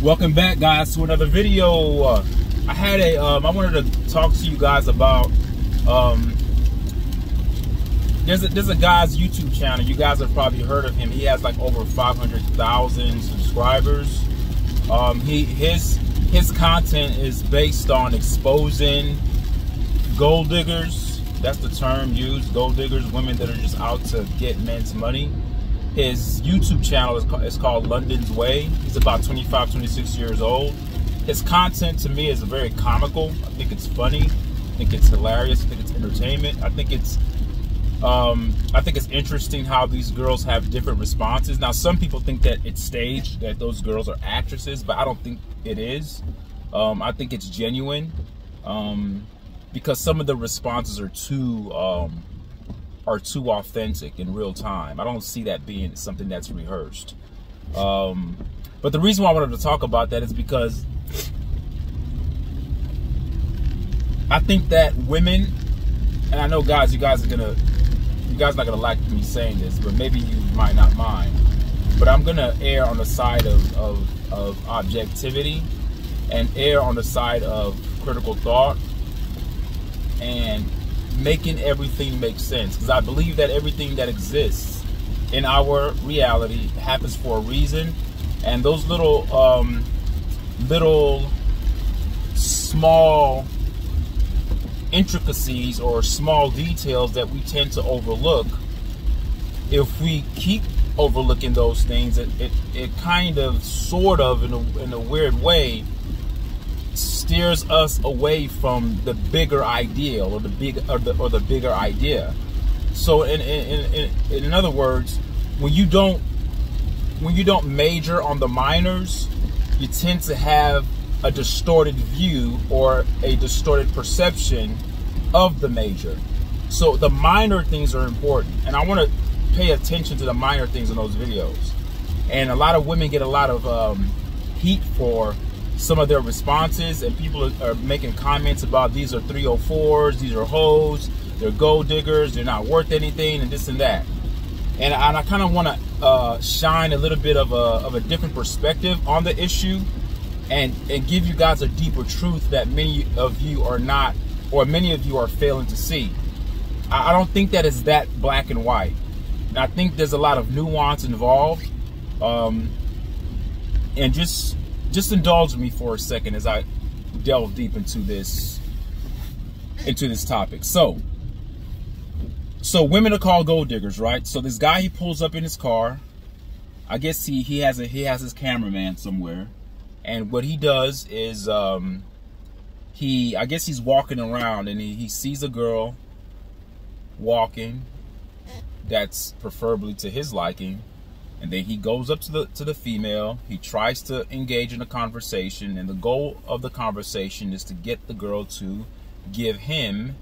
Welcome back, guys, to another video. I wanted to talk to you guys about there's a guy's YouTube channel. You guys have probably heard of him. He has like over 500,000 subscribers. His content is based on exposing gold diggers. That's the term used, gold diggers, women that are just out to get men's money. His YouTube channel is called London's Way. He's about 25, 26 years old. His content to me is very comical. I think it's funny. I think it's hilarious. I think it's entertainment. I think it's interesting how these girls have different responses. Now, some people think that it's staged, that those girls are actresses, but I don't think it is. I think it's genuine because some of the responses are too authentic in real time. I don't see that being something that's rehearsed. But the reason why I wanted to talk about that is because I think that women, and I know guys, you guys not gonna like me saying this, but maybe you might not mind, but I'm gonna err on the side of objectivity and err on the side of critical thought and making everything make sense, because I believe that everything that exists in our reality happens for a reason, and those little small intricacies or small details that we tend to overlook, if we keep overlooking those things, it kind of sort of in a weird way steers us away from the bigger ideal or the bigger idea. So in other words, when you don't major on the minors, you tend to have a distorted view or a distorted perception of the major. So the minor things are important, and I want to pay attention to the minor things in those videos. And a lot of women get a lot of heat for some of their responses, and people are making comments about these are 304s, these are hoes, they're gold diggers, they're not worth anything, and this and that. And I kind of want to shine a little bit of a different perspective on the issue, and give you guys a deeper truth that many of you are not, or many of you are failing to see. I don't think that it's that black and white. And I think there's a lot of nuance involved, and just indulge me for a second as I delve deep into this topic. So women are called gold diggers, right? So this guy, he pulls up in his car. I guess he has his cameraman somewhere, and what he does is I guess he's walking around, and he sees a girl walking that's preferably to his liking. And then he goes up to the female. He tries to engage in a conversation, and the goal of the conversation is to get the girl to give him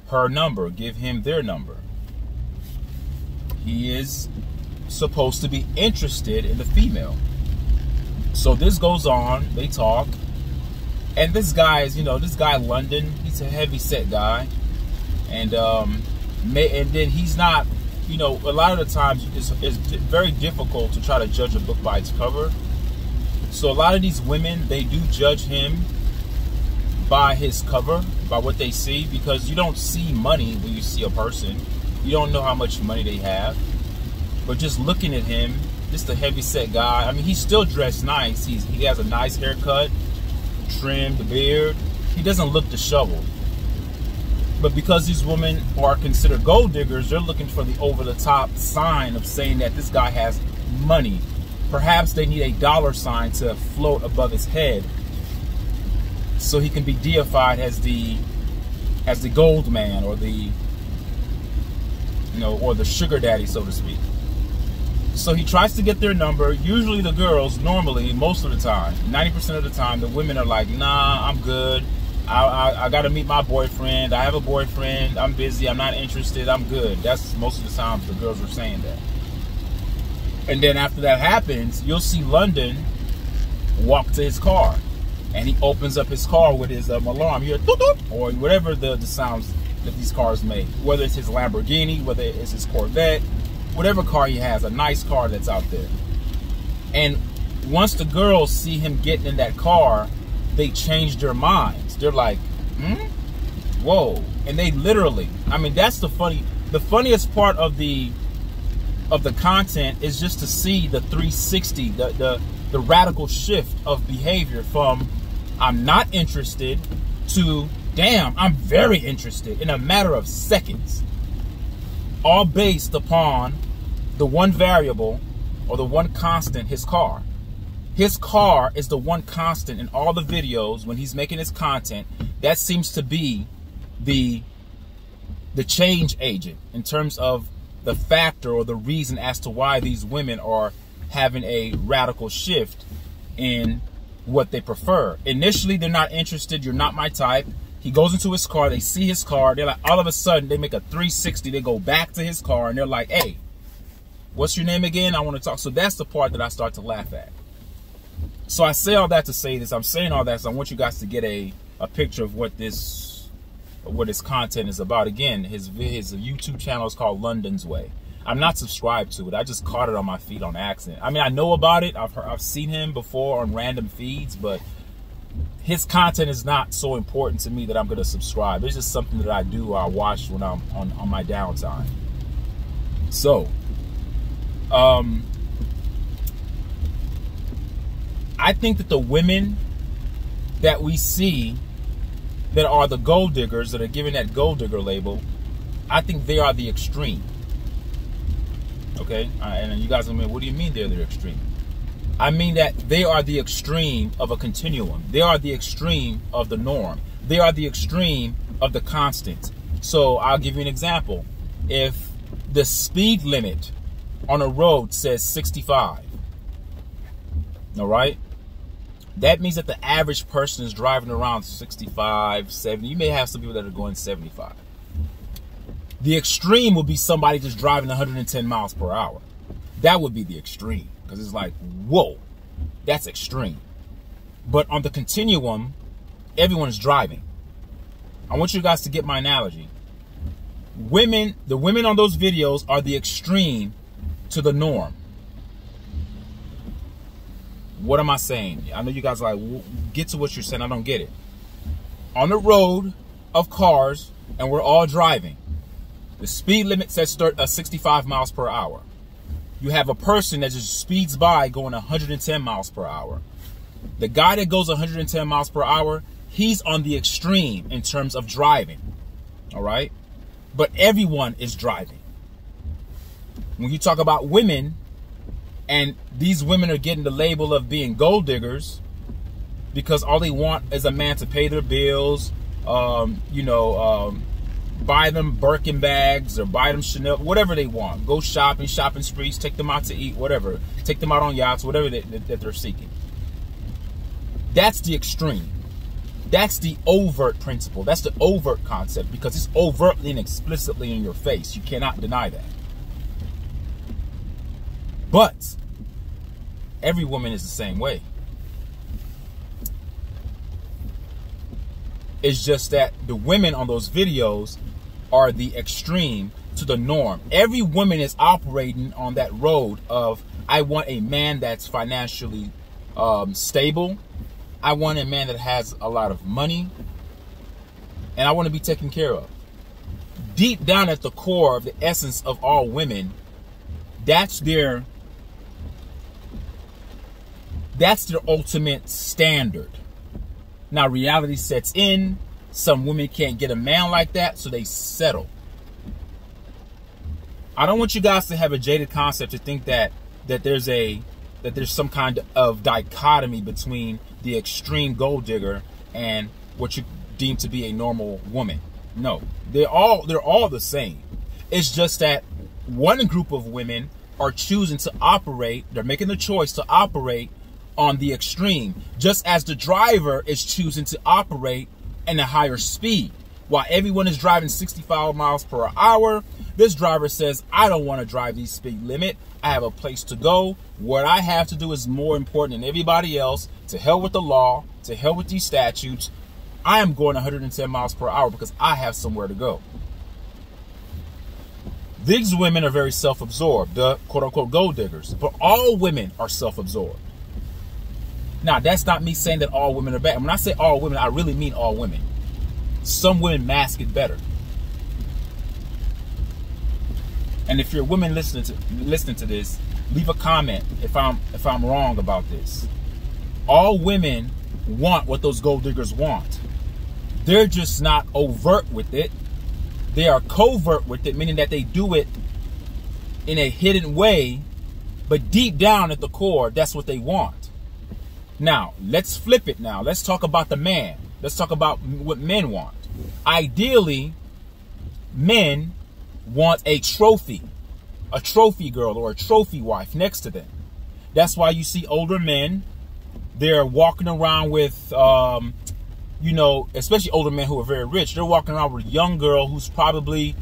her number, give him their number. He is supposed to be interested in the female. So this goes on, they talk, and this guy is, this guy London, he's a heavy set guy, and then he's not, a lot of the times it's very difficult to try to judge a book by its cover. So a lot of these women, they do judge him by his cover, by what they see, because you don't see money when you see a person. You don't know how much money they have. But just looking at him, just a heavy set guy. I mean, he's still dressed nice. He has a nice haircut, trimmed the beard. He doesn't look disheveled. But because these women are considered gold diggers, they're looking for the over-the-top sign of saying that this guy has money. Perhaps they need a dollar sign to float above his head so he can be deified as the gold man, or the or the sugar daddy, so to speak. So he tries to get their number. Usually the girls, most of the time, 90% of the time, the women are like, nah, I'm good. I got to meet my boyfriend. I have a boyfriend. I'm busy. I'm not interested. I'm good. That's most of the times the girls are saying that. And then after that happens, you'll see London walk to his car, and he opens up his car with his alarm. You hear doot doot, or whatever the sounds that these cars make. Whether it's his Lamborghini, whether it's his Corvette, whatever car he has, a nice car that's out there. And once the girls see him getting in that car, they change their minds. They're like, whoa. And they literally, I mean, that's the funniest part of the content is just to see the 360, the radical shift of behavior from I'm not interested to damn, I'm very interested in a matter of seconds. All based upon the one variable or the one constant, his car. His car is the one constant in all the videos when he's making his content. That seems to be the change agent in terms of the factor or the reason as to why these women are having a radical shift in what they prefer. Initially, they're not interested. You're not my type. He goes into his car. They see his car. They're like, all of a sudden, they make a 360. They go back to his car, and they're like, hey, what's your name again? I want to talk. So that's the part that I start to laugh at. So I say all that to say this. I'm saying all that so I want you guys to get a picture of what his content is about. Again, his YouTube channel is called London's Way. I'm not subscribed to it. I just caught it on my feed on accident. I mean, I know about it. I've seen him before on random feeds, but his content is not so important to me that I'm going to subscribe. It's just something that I do or I watch when I'm on my downtime. So, I think that the women that we see that are the gold diggers, that are given that gold digger label, I think they are the extreme. Okay? And you guys are like, what do you mean they're the extreme? I mean that they are the extreme of a continuum. They are the extreme of the norm. They are the extreme of the constant. So I'll give you an example. If the speed limit on a road says 65, all right? That means that the average person is driving around 65, 70. You may have some people that are going 75. The extreme would be somebody just driving 110 miles per hour. That would be the extreme. Because it's like, whoa, that's extreme. But on the continuum, everyone is driving. I want you guys to get my analogy. The women on those videos are the extreme to the norm. What am I saying? I know you guys are like, get to what you're saying. I don't get it. On the road of cars, and we're all driving, the speed limit says 65 miles per hour. You have a person that just speeds by going 110 miles per hour. The guy that goes 110 miles per hour, he's on the extreme in terms of driving. All right? But everyone is driving. When you talk about women, and these women are getting the label of being gold diggers because all they want is a man to pay their bills, buy them Birkin bags or buy them Chanel, whatever they want. Go shopping sprees, take them out to eat, whatever. Take them out on yachts, whatever that they're seeking. That's the extreme. That's the overt principle. That's the overt concept because it's overtly and explicitly in your face. You cannot deny that. But every woman is the same way. It's just that the women on those videos are the extreme to the norm. Every woman is operating on that road of, I want a man that's financially stable. I want a man that has a lot of money. And I want to be taken care of. Deep down at the core of the essence of all women, that's their ultimate standard. Now reality sets in. Some women can't get a man like that, so they settle. I don't want you guys to have a jaded concept to think that there's some kind of dichotomy between the extreme gold digger and what you deem to be a normal woman. No, they're all the same. It's just that one group of women are choosing to operate. They're making the choice to operate on the extreme, just as the driver is choosing to operate in a higher speed. While everyone is driving 65 miles per hour, this driver says, I don't want to drive the speed limit. I have a place to go. What I have to do is more important than everybody else. To hell with the law, to hell with these statutes. I am going 110 miles per hour because I have somewhere to go. These women are very self-absorbed, the quote-unquote gold diggers. But all women are self-absorbed. Now, that's not me saying that all women are bad. When I say all women, I really mean all women. Some women mask it better. And if you're a woman listening to this, leave a comment if I'm wrong about this. All women want what those gold diggers want. They're just not overt with it. They are covert with it, meaning that they do it in a hidden way, but deep down at the core, that's what they want. Now, let's flip it now. Let's talk about the man. Let's talk about what men want. Ideally, men want a trophy girl or a trophy wife next to them. That's why you see older men, they're walking around with, you know, especially older men who are very rich. They're walking around with a young girl who's probably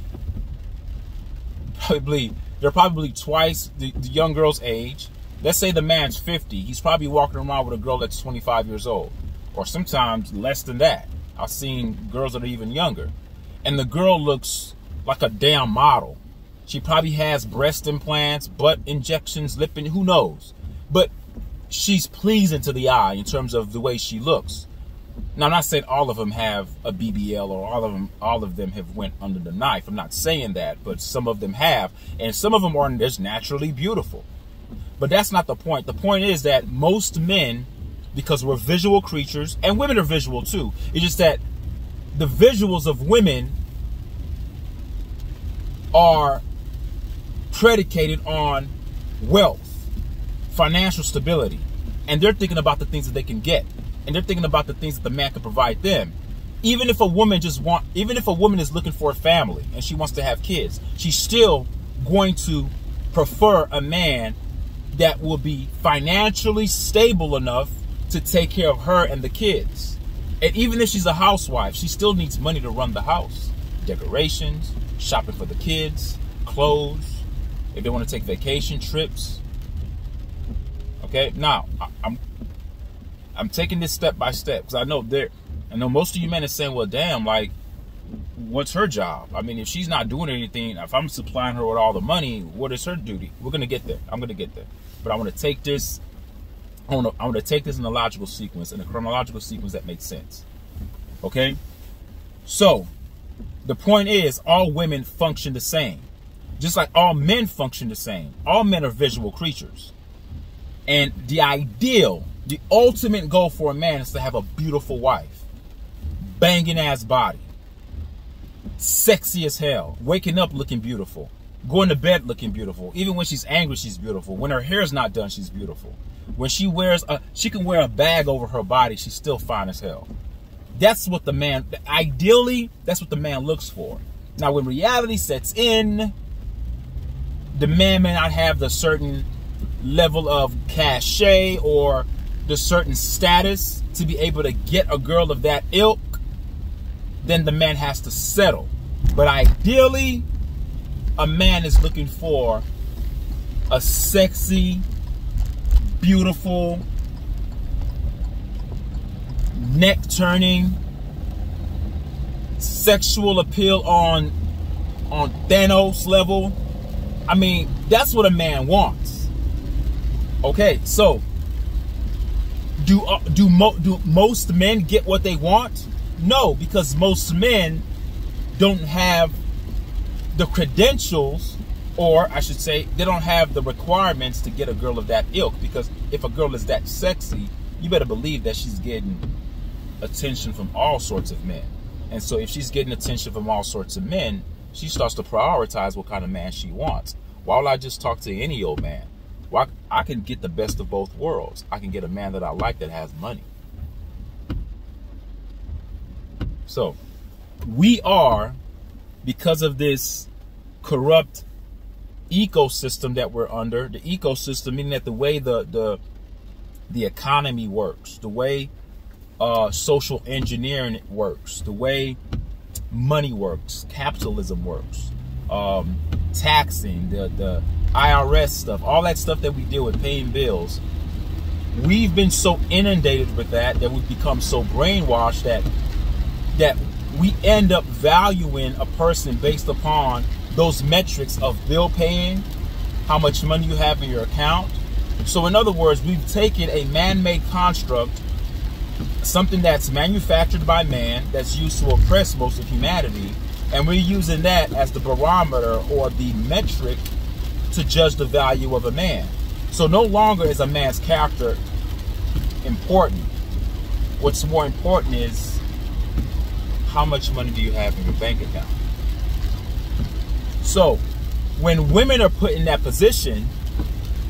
twice the young girl's age. Let's say the man's 50. He's probably walking around with a girl that's 25 years old, or sometimes less than that. I've seen girls that are even younger. And the girl looks like a damn model. She probably has breast implants, butt injections, lip, and who knows. But she's pleasing to the eye in terms of the way she looks. Now, I'm not saying all of them have a BBL or all of them have went under the knife. I'm not saying that, but some of them have. And some of them are just naturally beautiful. But that's not the point. The point is that most men, because we're visual creatures, and women are visual too, it's just that the visuals of women are predicated on wealth, financial stability, and they're thinking about the things that they can get, and they're thinking about the things that the man can provide them. Even if a woman is looking for a family and she wants to have kids, she's still going to prefer a man that will be financially stable enough to take care of her and the kids. And even if she's a housewife, she still needs money to run the house. Decorations, shopping for the kids, clothes, if they want to take vacation trips. Okay, now I'm taking this step by step because I know most of you men are saying, well, damn, like, what's her job? I mean, if she's not doing anything, if I'm supplying her with all the money, what is her duty? We're gonna get there. I'm gonna get there. But I want to take this. I want to take this in a logical sequence, in a chronological sequence that makes sense. Okay. So the point is, all women function the same, just like all men function the same. All men are visual creatures, and the ultimate goal for a man is to have a beautiful wife, banging ass body, sexy as hell, waking up looking beautiful, going to bed looking beautiful. Even when she's angry, she's beautiful. When her hair's not done, she's beautiful. When she can wear a bag over her body, she's still fine as hell. That's what the man, ideally, that's what the man looks for. Now, when reality sets in, the man may not have the certain level of cachet or the certain status to be able to get a girl of that ilk. Then the man has to settle. But ideally, a man is looking for a sexy, beautiful, neck-turning, sexual appeal on Thanos level. I mean, that's what a man wants. Okay, so do most men get what they want? No, because most men don't have the credentials, or I should say, they don't have the requirements to get a girl of that ilk. Because if a girl is that sexy, you better believe that she's getting attention from all sorts of men. And so if she's getting attention from all sorts of men, she starts to prioritize what kind of man she wants. Why would I just talk to any old man? Well, I can get the best of both worlds. I can get a man that I like that has money. So we are, because of this corrupt ecosystem that we're under, the ecosystem meaning that the way the economy works, the way social engineering works, the way money works, capitalism works, taxing, the IRS stuff, all that stuff that we deal with, paying bills. We've been so inundated with that we've become so brainwashed that we end up valuing a person based upon those metrics of bill paying, how much money you have in your account, So in other words, we've taken a man-made construct, something that's manufactured by man, that's used to oppress most of humanity, and we're using that as the barometer or the metric to judge the value of a man. So no longer is a man's character important. What's more important is how much money do you have in your bank account. So when women are put in that position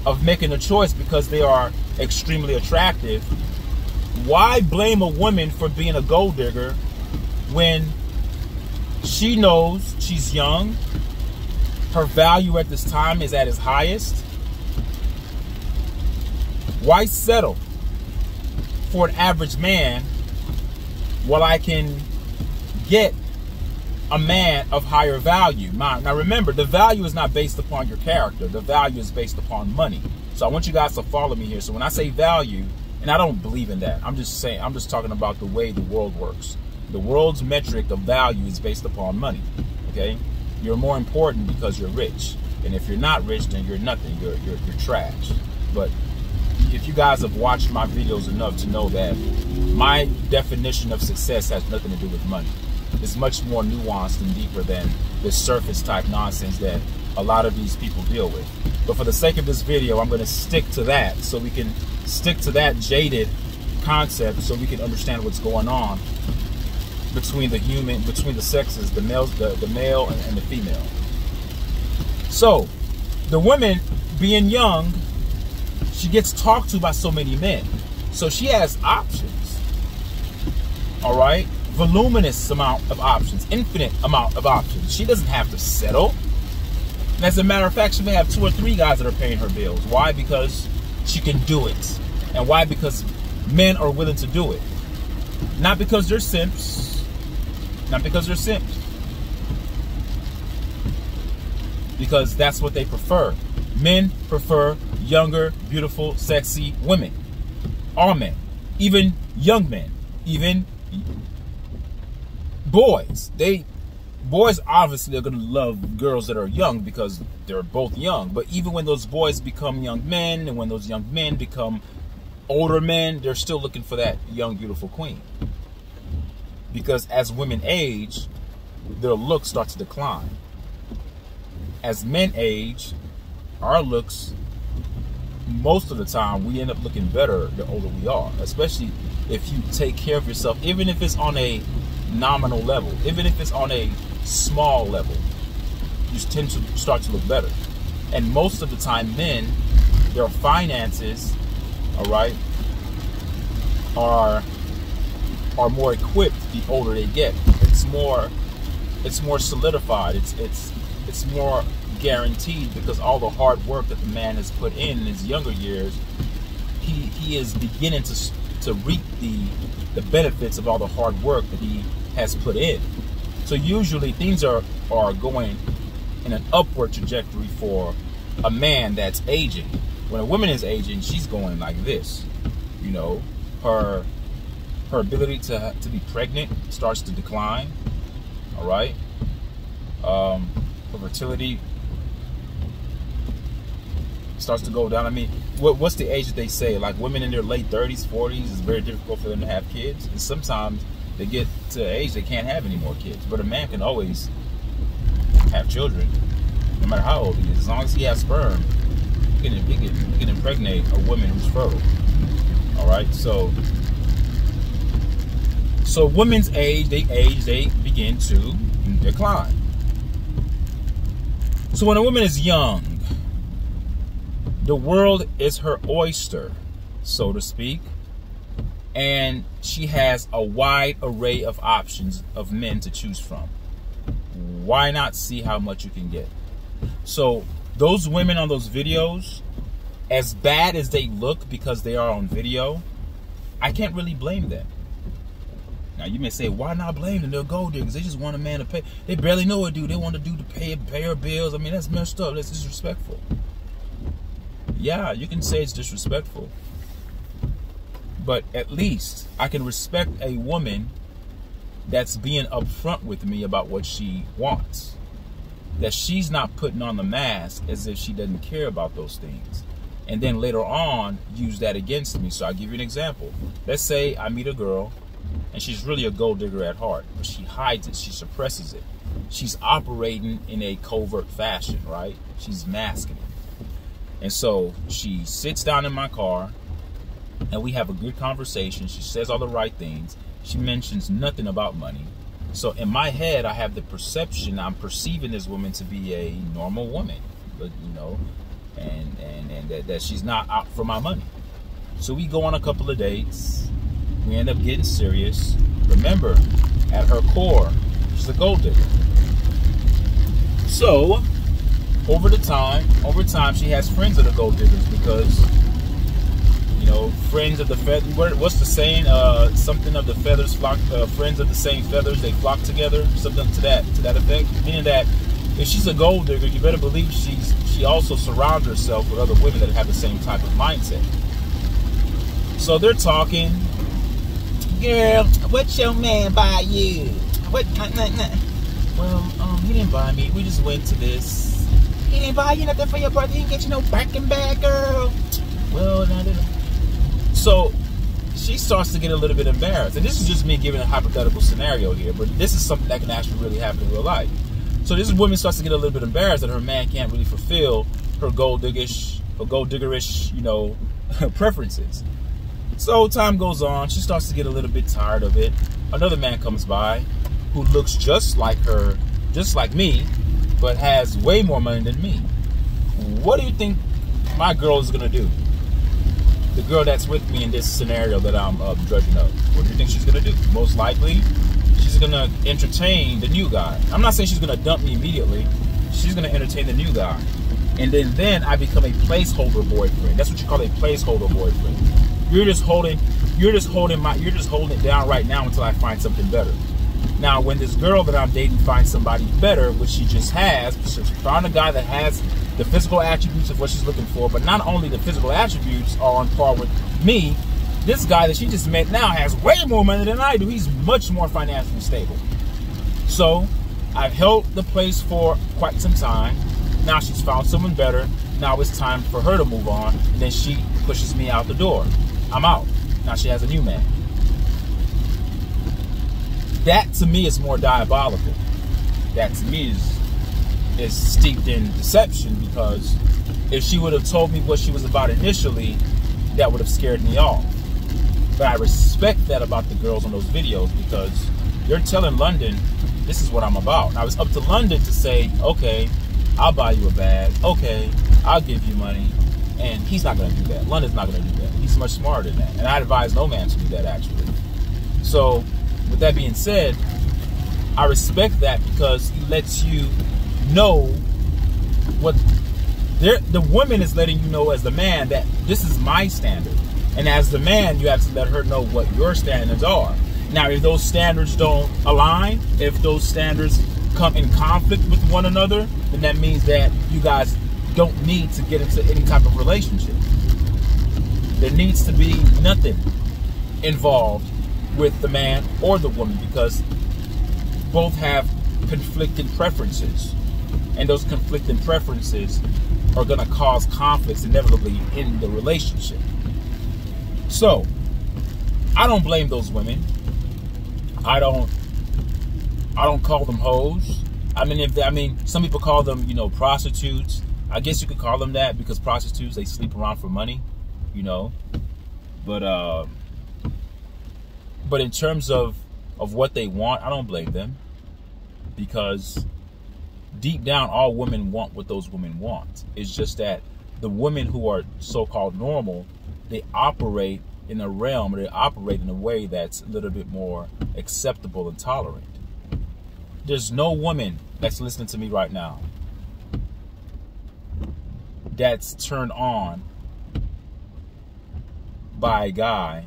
of making a choice because they are extremely attractive, why blame a woman for being a gold digger when she knows she's young, her value at this time is at its highest? Why settle for an average man while I can get a man of higher value? Now remember, the value is not based upon your character. The value is based upon money. So I want you guys to follow me here. So when I say value, and I don't believe in that, I'm just talking about the way the world works. The world's metric of value is based upon money. Okay? You're more important because you're rich. And if you're not rich, then you're nothing. You're trash. But if you guys have watched my videos enough to know that my definition of success has nothing to do with money. It's much more nuanced and deeper than the surface type nonsense that a lot of these people deal with. But for the sake of this video, I'm going to stick to that, so we can stick to that jaded concept, so we can understand what's going on between the sexes, the male and the female. So the woman, being young, she gets talked to by so many men, so she has options. All right, voluminous amount of options, infinite amount of options. She doesn't have to settle. And as a matter of fact, she may have 2 or 3 guys that are paying her bills. Why? Because she can do it. And why? Because men are willing to do it. Not because they're simps. Not because they're simps. Because that's what they prefer. Men prefer younger, beautiful, sexy women. All men. Even young men. Even boys. Boys obviously are going to love girls that are young because they're both young. But even when those boys become young men, and when those young men become older men, they're still looking for that young, beautiful queen. Because as women age, their looks start to decline. As men age, our looks, most of the time, we end up looking better the older we are. Especially if you take care of yourself, even if it's on a nominal level, even if it's on a small level, you tend to start to look better. And most of the time, men, their finances, all right, are more equipped the older they get. It's more solidified. It's more guaranteed, because all the hard work that the man has put in his younger years, he is beginning to reap the benefits of all the hard work that he has put in. So usually things are going in an upward trajectory for a man that's aging. When a woman is aging, she's going like this. You know, her ability to be pregnant starts to decline. All right. Her fertility starts to go down. I mean, what's the age that they say? Like, women in their late 30s, 40s, it's very difficult for them to have kids. And sometimes they get to an age they can't have any more kids. But a man can always have children, no matter how old he is. As long as he has sperm, he can impregnate a woman who's fertile. All right, so women's age, they begin to decline. So when a woman is young, the world is her oyster, so to speak, and she has a wide array of options of men to choose from. Why not see how much you can get? So those women on those videos, as bad as they look because they are on video, I can't really blame them. Now you may say, why not blame them? They're gold diggers. They just want a man to pay. They barely know what to do. They want a dude to pay her bills. I mean, that's messed up. That's disrespectful. Yeah, you can say it's disrespectful. But at least I can respect a woman that's being upfront with me about what she wants. That she's not putting on the mask as if she doesn't care about those things. and then later on use that against me. So I'll give you an example. Let's say I meet a girl and she's really a gold digger at heart, but she hides it, she suppresses it. She's operating in a covert fashion, right? She's masking it. And so she sits down in my car and we have a good conversation. She says all the right things. She mentions nothing about money. So in my head, I have the perception, I'm perceiving this woman to be a normal woman, but you know, and that she's not out for my money. So we go on a couple of dates. We end up getting serious. Remember, at her core, she's a gold digger. So over time, she has friends that are gold diggers because, you know, friends of the feather. What's the saying? Something of the feathers flock. Friends of the same feathers, they flock together. Something to that effect. Meaning that if she's a gold digger, you better believe she also surrounds herself with other women that have the same type of mindset. So they're talking. Girl, what your man buy you? What? Well, he didn't buy me. We just went to this. He didn't buy you nothing for your birthday. He didn't get you no Birkin bag, girl. Well, no, didn't. So she starts to get a little bit embarrassed. And this is just me giving a hypothetical scenario here, but this is something that can actually really happen in real life. So this woman starts to get a little bit embarrassed that her man can't really fulfill her gold diggerish, you know, preferences. So time goes on. She starts to get a little bit tired of it. Another man comes by who looks just like her, just like me, but has way more money than me. What do you think my girl is going to do? The girl that's with me in this scenario that I'm judging of. What do you think she's going to do? Most likely, she's going to entertain the new guy. I'm not saying she's going to dump me immediately. She's going to entertain the new guy. And then I become a placeholder boyfriend. That's what you call a placeholder boyfriend. You're just holding it down right now until I find something better. Now, when this girl that I'm dating finds somebody better, which she just has, she found a guy that has the physical attributes of what she's looking for, but not only the physical attributes are on par with me, this guy that she just met now has way more money than I do. He's much more financially stable. So I've held the place for quite some time. Now she's found someone better. Now it's time for her to move on. And then she pushes me out the door. I'm out. Now she has a new man. That to me is more diabolical. That to me is steeped in deception, because if she would have told me what she was about initially, that would have scared me off. But I respect that about the girls on those videos, because they're telling London, this is what I'm about. Now it's up to London to say, okay, I'll buy you a bag. Okay, I'll give you money. And he's not going to do that. London's not going to do that. He's much smarter than that. And I advise no man to do that, actually. So with that being said, I respect that, because he lets you know what the woman is letting you know as the man, that this is my standard. And as the man, you have to let her know what your standards are. Now, if those standards don't align, if those standards come in conflict with one another, then that means that you guys don't need to get into any type of relationship. There needs to be nothing involved with the man or the woman, because both have conflicting preferences, and those conflicting preferences are going to cause conflicts inevitably in the relationship. So I don't blame those women. I don't call them hoes. I mean, some people call them, you know, prostitutes. I guess you could call them that, because prostitutes, they sleep around for money, you know. But in terms of what they want, I don't blame them, because deep down, all women want what those women want. It's just that the women who are so-called normal, they operate in a realm, or they operate in a way that's a little bit more acceptable and tolerant. There's no woman that's listening to me right now that's turned on by a guy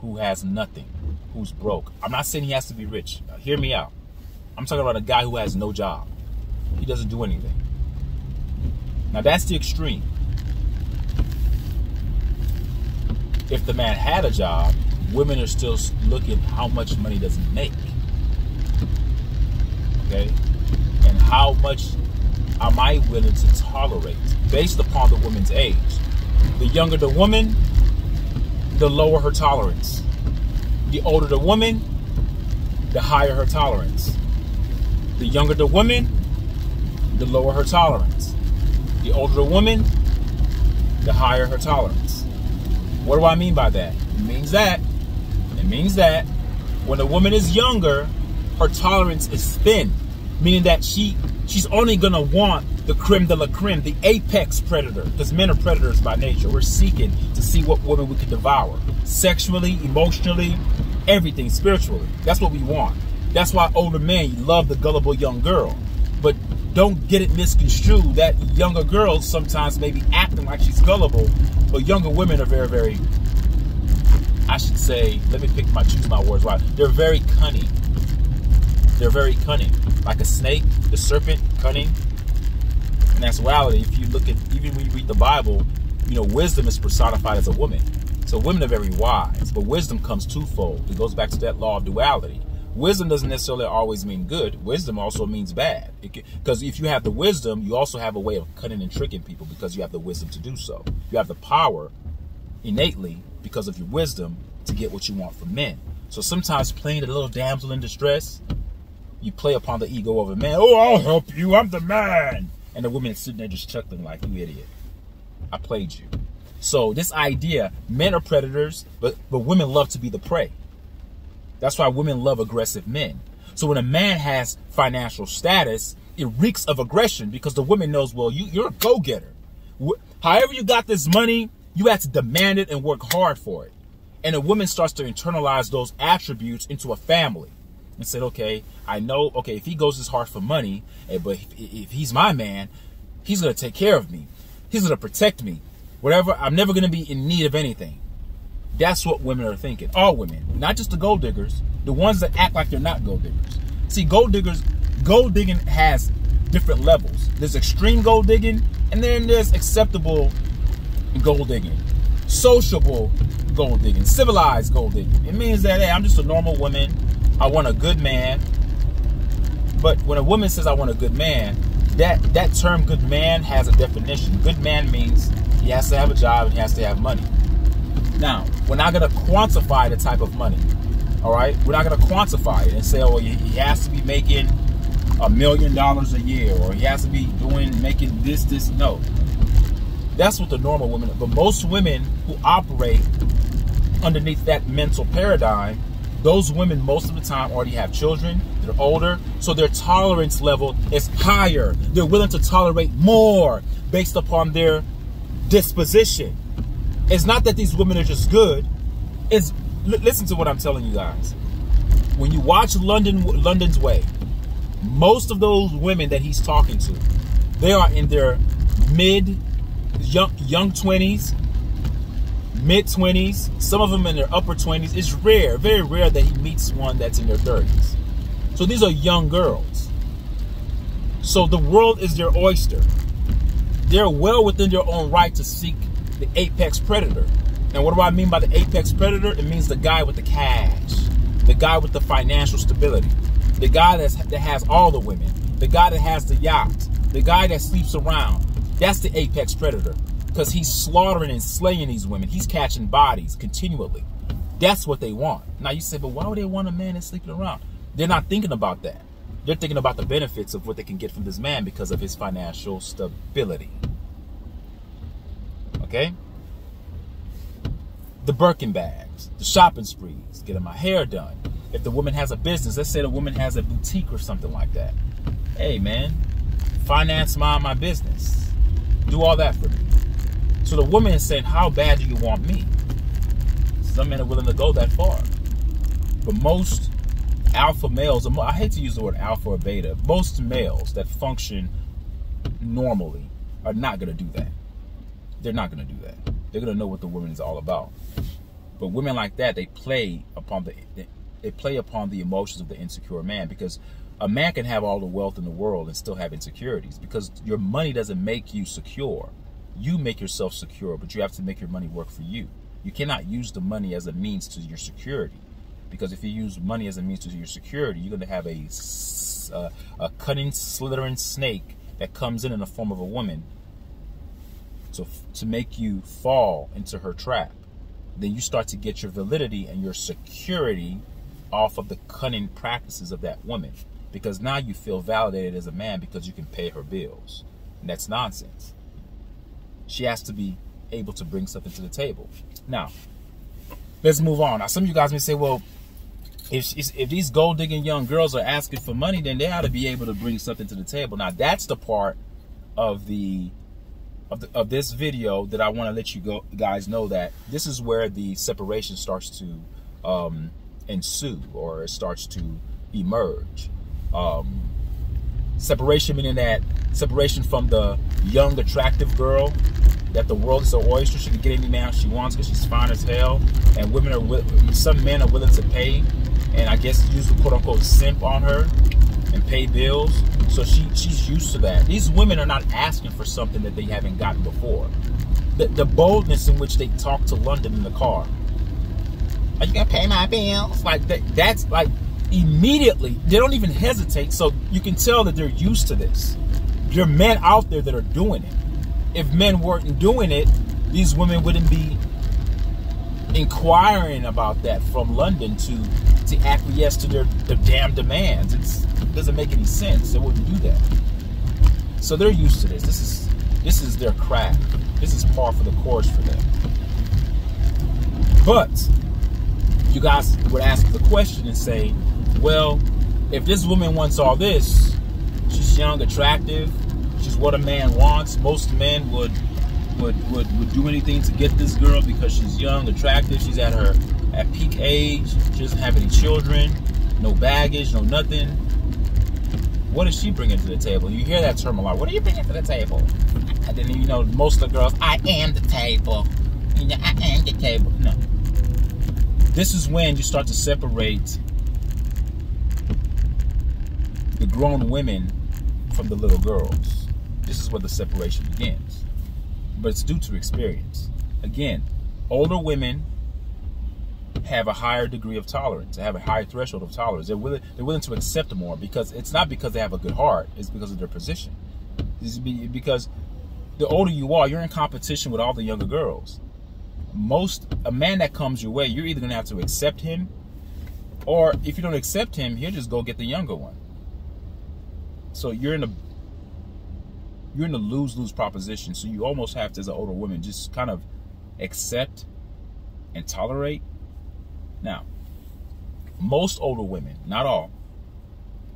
who has nothing, who's broke. I'm not saying he has to be rich. Now, hear me out. I'm talking about a guy who has no job. He doesn't do anything. Now, that's the extreme. If the man had a job, women are still looking how much money does he make. Okay? And how much am I willing to tolerate based upon the woman's age? The younger the woman, the lower her tolerance. The older the woman, the higher her tolerance. The younger the woman, the lower her tolerance. The older the woman, the higher her tolerance. What do I mean by that? It means that when a woman is younger, her tolerance is thin, meaning that she's only going to want the creme de la creme, the apex predator, because men are predators by nature. We're seeking to see what woman we can devour, sexually, emotionally, everything, spiritually. That's what we want. That's why older men love the gullible young girl. But don't get it misconstrued that younger girls sometimes may be acting like she's gullible, but younger women are very, very, I should say, let me choose my words right. They're very cunning. They're very cunning. Like a snake, the serpent, cunning. In actuality, if you look at, even when you read the Bible, you know, wisdom is personified as a woman. So women are very wise, but wisdom comes twofold. It goes back to that law of duality. Wisdom doesn't necessarily always mean good. Wisdom also means bad. Because if you have the wisdom, you also have a way of cunning and tricking people because you have the wisdom to do so. You have the power innately because of your wisdom to get what you want from men. So sometimes playing the little damsel in distress, you play upon the ego of a man. Oh, I'll help you. I'm the man. And the woman is sitting there just chuckling like, you idiot. I played you. So this idea, men are predators, but women love to be the prey. That's why women love aggressive men. So when a man has financial status, it reeks of aggression because the woman knows, well, you're a go-getter. However you got this money, you have to demand it and work hard for it. And a woman starts to internalize those attributes into a family and said, okay, I know, okay, if he goes this hard for money, but if he's my man, he's going to take care of me. He's going to protect me. Whatever, I'm never going to be in need of anything. That's what women are thinking. All women, not just the gold diggers, the ones that act like they're not gold diggers. See, gold digging has different levels. There's extreme gold digging, and then there's acceptable gold digging, sociable gold digging, civilized gold digging. It means that, hey, I'm just a normal woman. I want a good man. But when a woman says I want a good man, that term good man has a definition. Good man means he has to have a job and he has to have money. Now, we're not going to quantify the type of money, all right? We're not going to quantify it and say, oh, he has to be making $1 million a year, or he has to be making this. No. That's what the normal women, but most women who operate underneath that mental paradigm, those women most of the time already have children, they're older, so their tolerance level is higher. They're willing to tolerate more based upon their disposition. It's not that these women are just good. Listen to what I'm telling you guys. When you watch London's Way, most of those women that he's talking to, they are in their young 20s, mid 20s, some of them in their upper 20s. It's rare, very rare that he meets one that's in their 30s. So these are young girls. So the world is their oyster. They're well within their own right to seek the apex predator. And what do I mean by the apex predator? It means the guy with the cash, the guy with the financial stability, the guy that has all the women, the guy that has the yacht, the guy that sleeps around. That's the apex predator, because he's slaughtering and slaying these women. He's catching bodies continually. That's what they want. Now you say, but why would they want a man that's sleeping around? They're not thinking about that. They're thinking about the benefits of what they can get from this man because of his financial stability. Okay? The Birkin bags, the shopping sprees, getting my hair done. If the woman has a business, let's say the woman has a boutique or something like that. Hey, man, finance my business. Do all that for me. So the woman is saying, how bad do you want me? Some men are willing to go that far. But most alpha males, I hate to use the word alpha or beta, most males that function normally are not going to do that. They're not going to do that. They're going to know what the woman is all about. But women like that, they play upon the emotions of the insecure man, because a man can have all the wealth in the world and still have insecurities, because your money doesn't make you secure. You make yourself secure, but you have to make your money work for you. You cannot use the money as a means to your security, because if you use money as a means to your security, you're going to have a cunning, slithering snake that comes in the form of a woman to make you fall into her trap. Then you start to get your validity and your security off of the cunning practices of that woman, because now you feel validated as a man because you can pay her bills. And that's nonsense. She has to be able to bring something to the table. Now, let's move on. Now, some of you guys may say, well, if these gold-digging young girls are asking for money, then they ought to be able to bring something to the table. Now, that's the part of this video that I want to let you guys know that this is where the separation starts to ensue, or it starts to emerge. Separation meaning that separation from the young, attractive girl that the world is her oyster. She can get any man she wants because she's fine as hell, and some men are willing to pay, and I guess use the quote-unquote simp on her and pay bills. So she's used to that. These women are not asking for something that they haven't gotten before. The boldness in which they talk to London in the car. Are you gonna pay my bills? Like that's like immediately. They don't even hesitate. So you can tell that they're used to this. There are men out there that are doing it. If men weren't doing it, these women wouldn't be inquiring about that from London to acquiesce to their damn demands. It doesn't make any sense. They wouldn't do that. So they're used to this. This is their craft. This is par for the course for them. But you guys would ask the question and say, well, if this woman wants all this, she's young, attractive, she's what a man wants. Most men would do anything to get this girl because she's young, attractive, she's at peak age, she doesn't have any children, no baggage, no nothing. What is she bringing to the table? You hear that term a lot. What are you bringing to the table? And then, you know, most of the girls, I am the table. You know, I am the table. No. This is when you start to separate the grown women from the little girls. This is where the separation begins. But it's due to experience. Again, older women have a higher degree of tolerance. They have a higher threshold of tolerance. They're willing to accept more, because it's not because they have a good heart. It's because of their position. This is because the older you are, you're in competition with all the younger girls. A man that comes your way, you're either going to have to accept him, or if you don't accept him, he'll just go get the younger one. So you're in a lose-lose proposition. So you almost have to, as an older woman, just kind of accept and tolerate. Now, most older women, not all,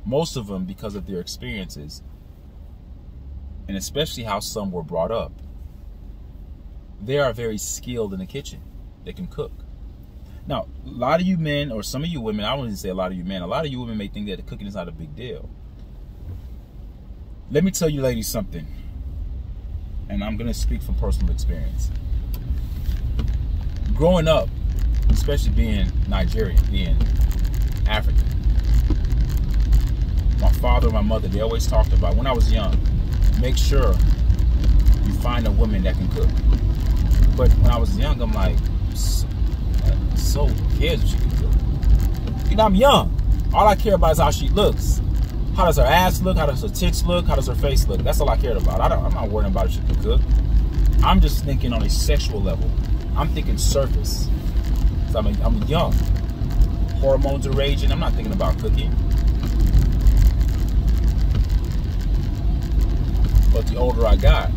most of them, because of their experiences, and especially how some were brought up, they are very skilled in the kitchen. They can cook. Now, a lot of you men, or some of you women, I wouldn't even say a lot of you men, a lot of you women may think that cooking is not a big deal. Let me tell you ladies something, and I'm going to speak from personal experience. Growing up, especially being Nigerian, being African, my father and my mother, they always talked about, when I was young, make sure you find a woman that can cook. But when I was young, I'm like, so who cares if she can cook? You know, I'm young. All I care about is how she looks. How does her ass look? How does her tits look? How does her face look? That's all I cared about. I'm not worrying about if she can cook. I'm just thinking on a sexual level. I'm thinking surface. So I'm young. Hormones are raging. I'm not thinking about cooking. But the older I got,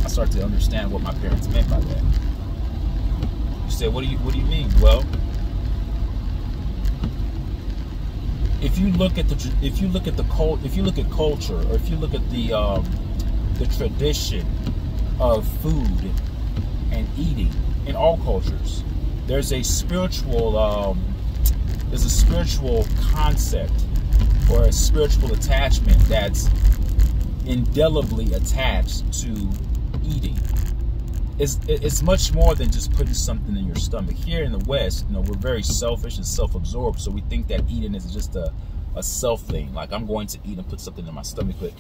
I started to understand what my parents meant by that. You say, what do you mean? Well, if you look at culture, or if you look at the tradition of food and eating in all cultures, there's a spiritual concept or a spiritual attachment that's indelibly attached to eating. It's much more than just putting something in your stomach. Here in the West, you know, we're very selfish and self-absorbed, so we think that eating is just a self thing. Like, I'm going to eat and put something in my stomach. But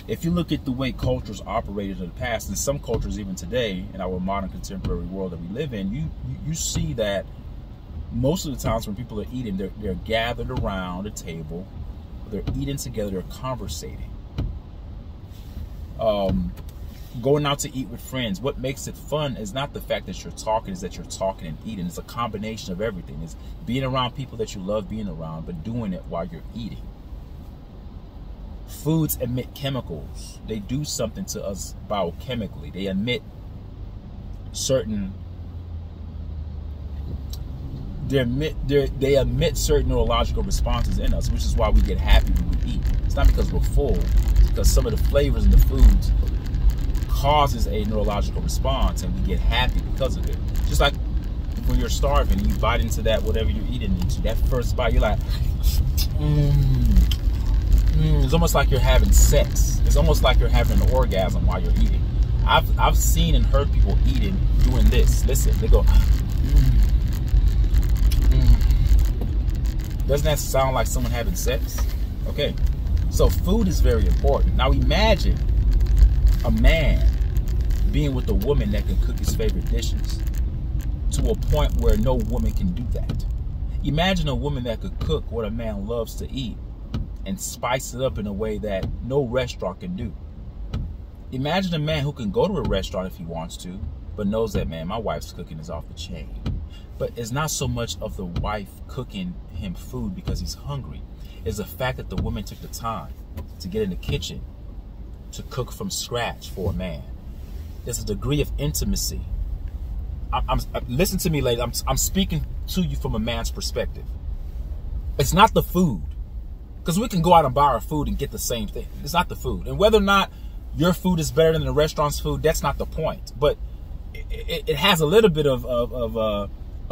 if you look at the way cultures operated in the past, and some cultures even today in our modern contemporary world that we live in, you see that most of the times when people are eating, they're gathered around a table, they're eating together, they're conversating. Going out to eat with friends. What makes it fun is not the fact that you're talking, is that you're talking and eating. It's a combination of everything. It's being around people that you love being around, but doing it while you're eating. Foods emit chemicals. They do something to us biochemically. They emit certain they emit certain neurological responses in us, which is why we get happy when we eat. It's not because we're full. It's because some of the flavors in the foods causes a neurological response, and we get happy because of it. Just like when you're starving and you bite into that whatever you're eating into, that first bite, you're like, it's almost like you're having sex. It's almost like you're having an orgasm while you're eating. I've seen and heard people eating doing this. Listen, they go, Doesn't that sound like someone having sex? Okay, so food is very important. Now imagine a man being with a woman that can cook his favorite dishes to a point where no woman can do that. Imagine a woman that could cook what a man loves to eat and spice it up in a way that no restaurant can do. Imagine a man who can go to a restaurant if he wants to, but knows that, man, my wife's cooking is off the chain. But it's not so much of the wife cooking him food because he's hungry. It's the fact that the woman took the time to get in the kitchen to cook from scratch for a man. There's a degree of intimacy. Listen to me, lady. I'm speaking to you from a man's perspective. It's not the food. Because we can go out and buy our food and get the same thing. It's not the food. And whether or not your food is better than the restaurant's food, that's not the point. But it has a little bit of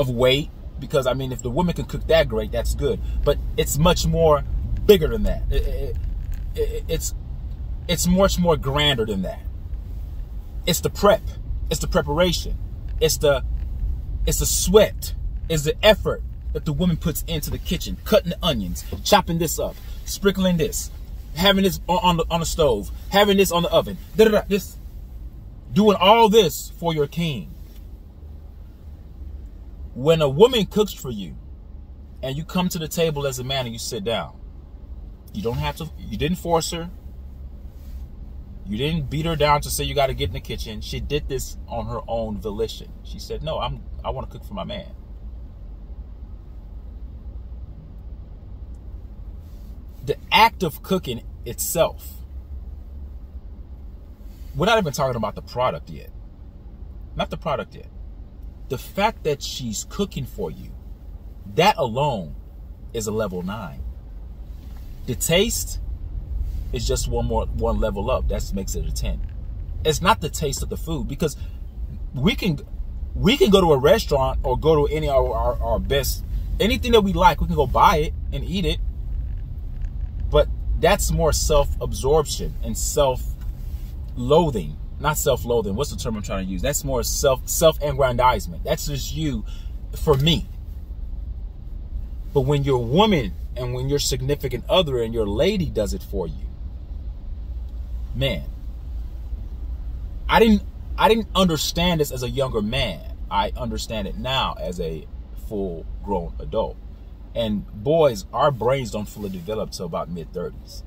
weight, because I mean, if the woman can cook that great, that's good. But it's much more bigger than that. It's much more grander than that. It's the prep. It's the preparation. It's the sweat. It's the effort that the woman puts into the kitchen, cutting the onions, chopping this up, sprinkling this, having this on the stove, having this on the oven, this, doing all this for your king. When a woman cooks for you and you come to the table as a man and you sit down, you don't have to, you didn't force her. You didn't beat her down to say you got to get in the kitchen. She did this on her own volition. She said, no, I want to cook for my man. The act of cooking itself, we're not even talking about the product yet. Not the product yet. The fact that she's cooking for you, that alone is a level 9. The taste is just one level up. That makes it a 10. It's not the taste of the food, because we can go to a restaurant or go to any of our best, anything that we like, we can go buy it and eat it. But that's more self-absorption and self-loathing. Not self-loathing. What's the term I'm trying to use? That's more self-aggrandizement. That's just you for me. But when your woman and when your significant other and your lady does it for you, man, I didn't understand this as a younger man. I understand it now as a full-grown adult. And boys, our brains don't fully develop till about mid-30s.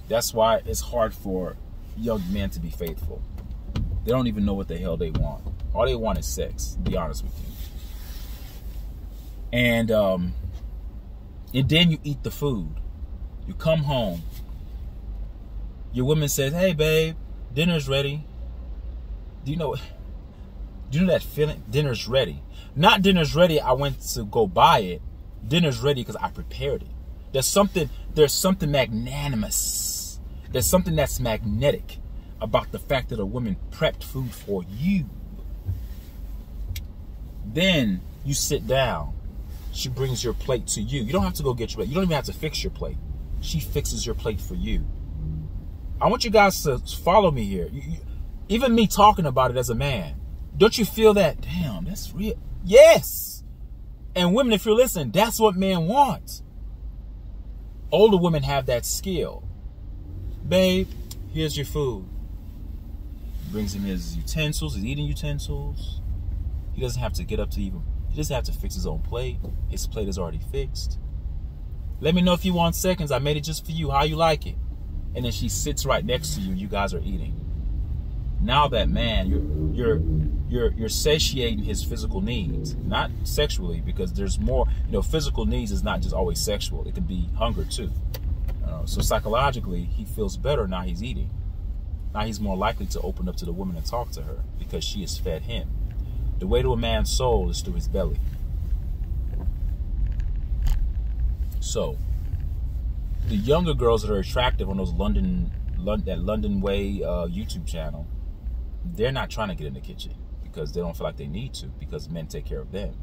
That's why it's hard for young men to be faithful. They don't even know what the hell they want. All they want is sex, to be honest with you. And then you eat the food. You come home. Your woman says, hey, babe, dinner's ready. Do you know that feeling? Dinner's ready. Not dinner's ready, I went to go buy it. Dinner's ready because I prepared it. There's something magnanimous. There's something that's magnetic about the fact that a woman prepped food for you. Then you sit down. She brings your plate to you. You don't have to go get your plate. You don't even have to fix your plate. She fixes your plate for you. I want you guys to follow me here. Even me talking about it as a man. Don't you feel that? Damn, that's real. Yes. And women, if you're listening, that's what men want. Older women have that skill. Babe, here's your food. Brings him his utensils, his eating utensils. He doesn't have to get up to even, he doesn't have to fix his own plate. His plate is already fixed. Let me know if you want seconds. I made it just for you. How you like it? and then she sits right next to you, you guys are eating. Now that man, you're satiating his physical needs, not sexually, because there's more, physical needs is not just always sexual. It can be hunger too. So psychologically, he feels better now he's eating. Now he's more likely to open up to the woman and talk to her because she has fed him. The way to a man's soul is through his belly. So, the younger girls that are attractive on those that London Way YouTube channel, they're not trying to get in the kitchen because they don't feel like they need to, because men take care of them.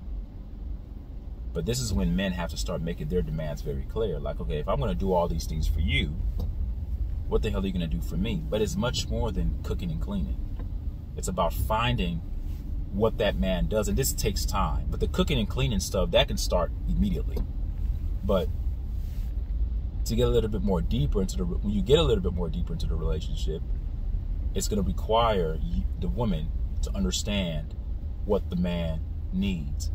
But this is when men have to start making their demands very clear. Like, okay, if I'm going to do all these things for you, what the hell are you going to do for me? But it's much more than cooking and cleaning. It's about finding what that man does. And this takes time. But the cooking and cleaning stuff, that can start immediately. But to get a little bit more deeper into when you get a little bit more deeper into the relationship, it's going to require the woman to understand what the man needs.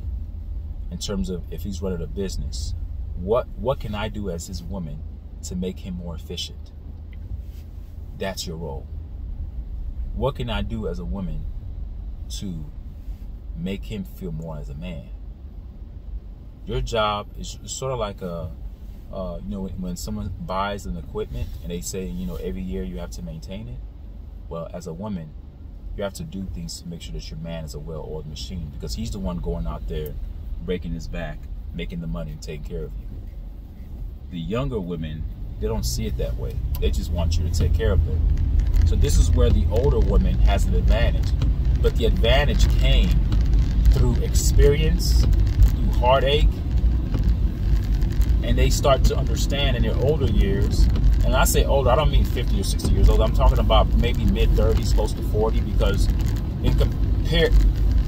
In terms of, if he's running a business, what can I do as his woman to make him more efficient? That's your role. What can I do as a woman to make him feel more as a man? Your job is sort of like when someone buys an equipment and they say, every year you have to maintain it. Well, as a woman, you have to do things to make sure that your man is a well-oiled machine, because he's the one going out there breaking his back, making the money, and taking care of you. The younger women, they don't see it that way. They just want you to take care of them. So this is where the older woman has an advantage. But the advantage came through experience, through heartache, and they start to understand in their older years. And when I say older, I don't mean 50 or 60 years old. I'm talking about maybe mid-30s, close to 40, because in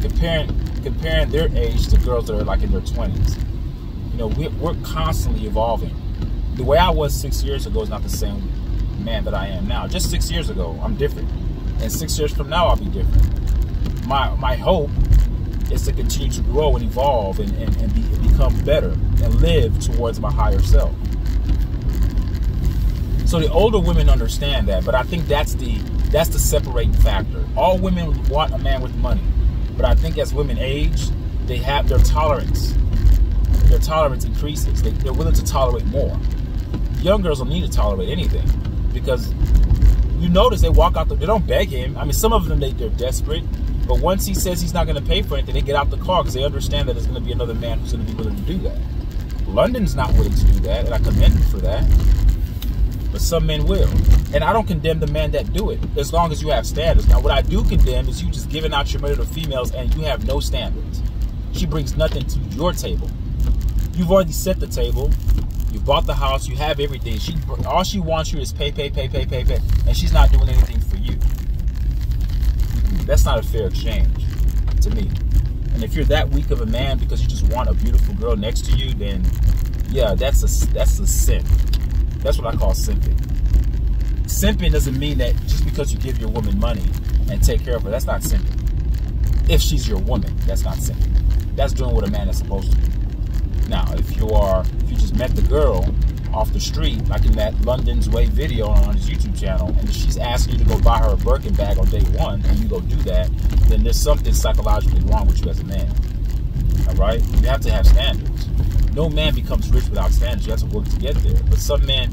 comparing their age to girls that are like in their 20s, we're constantly evolving. The way I was 6 years ago is not the same man that I am now. Just 6 years ago, I'm different. And 6 years from now, I'll be different. My hope is to continue to grow and evolve and become better and live towards my higher self. So the older women understand that, but I think that's the separating factor. All women want a man with money, but I think as women age, they have their tolerance. Their tolerance increases. They're willing to tolerate more. Young girls don't need to tolerate anything, because you notice they walk out. They don't beg him. I mean, some of them they're desperate, but once he says he's not going to pay for anything, they get out the car because they understand that there's going to be another man who's going to be willing to do that. London's not willing to do that, and I commend him for that. But some men will. And I don't condemn the men that do it, as long as you have standards. Now, what I do condemn is you just giving out your money to females and you have no standards. She brings nothing to your table. You've already set the table. You bought the house. You have everything. All she wants you is pay. And she's not doing anything for you. That's not a fair exchange to me. And if you're that weak of a man because you just want a beautiful girl next to you, then yeah, that's a sin. That's what I call simping. Simping doesn't mean that just because you give your woman money and take care of her, that's not simping. If she's your woman, that's not simping. That's doing what a man is supposed to do. Now, if you just met the girl off the street, like in that London's Way video on his YouTube channel, and she's asking you to go buy her a Birkin bag on day one, and you go do that, then there's something psychologically wrong with you as a man. All right? You have to have standards. No man becomes rich without standards. You have to work to get there. But some men,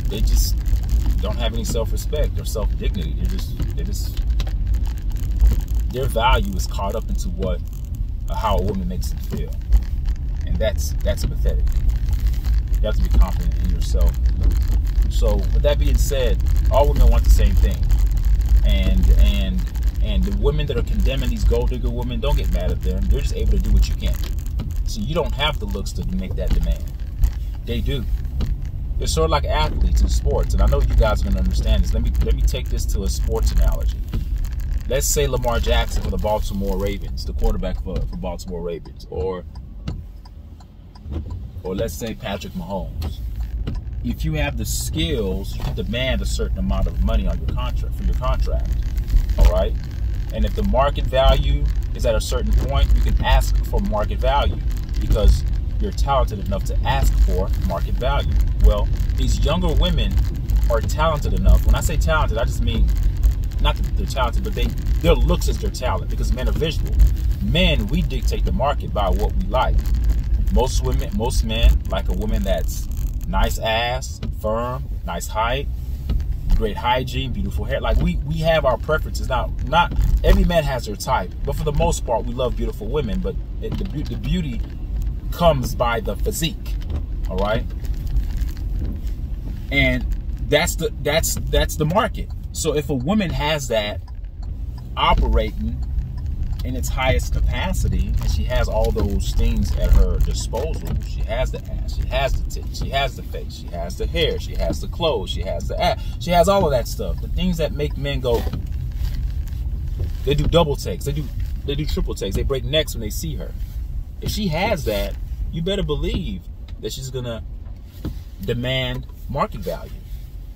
they just don't have any self-respect or self-dignity. Their value is caught up into how a woman makes them feel. And that's pathetic. You have to be confident in yourself. So with that being said, all women want the same thing. And the women that are condemning these gold digger women, don't get mad at them. They're just able to do what you can't do. So you don't have the looks to make that demand. They do. They're sort of like athletes in sports, and I know you guys are going to understand this. Let me take this to a sports analogy. Let's say Lamar Jackson for the Baltimore Ravens, the quarterback for Baltimore Ravens, or let's say Patrick Mahomes. If you have the skills, you can demand a certain amount of money on your contract for your contract. All right, and if the market value is at a certain point, you can ask for market value, because you're talented enough to ask for market value. Well, these younger women are talented enough. When I say talented, I just mean not that they're talented, but their looks is their talent, because men are visual. Men, we dictate the market by what we like. Most men like a woman that's nice ass, firm, nice height, great hygiene, beautiful hair. Like we have our preferences. Now, not every man has their type, but for the most part, we love beautiful women. But the beauty comes by the physique. All right, and that's the market. So if a woman has that operating in its highest capacity, and she has all those things at her disposal, she has the ass, she has the tits, she has the face, she has the hair, she has the clothes, she has the ass, she has all of that stuff. The things that make men go, they do double takes, they do triple takes, they break necks when they see her. If she has that, you better believe that she's gonna demand market value.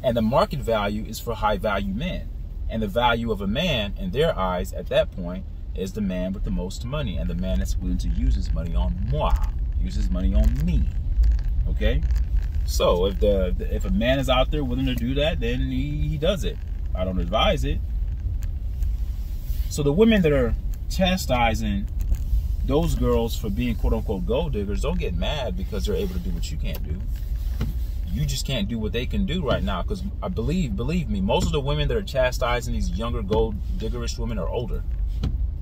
And the market value is for high value men. And the value of a man in their eyes at that point is the man with the most money, and the man that's willing to use his money on moi, use his money on me. Okay? So if a man is out there willing to do that, then he does it. I don't advise it. So the women that are chastising those girls for being quote unquote gold diggers, don't get mad because they're able to do what you can't do. You just can't do what they can do right now, because I believe me, most of the women that are chastising these younger gold diggerish women are older.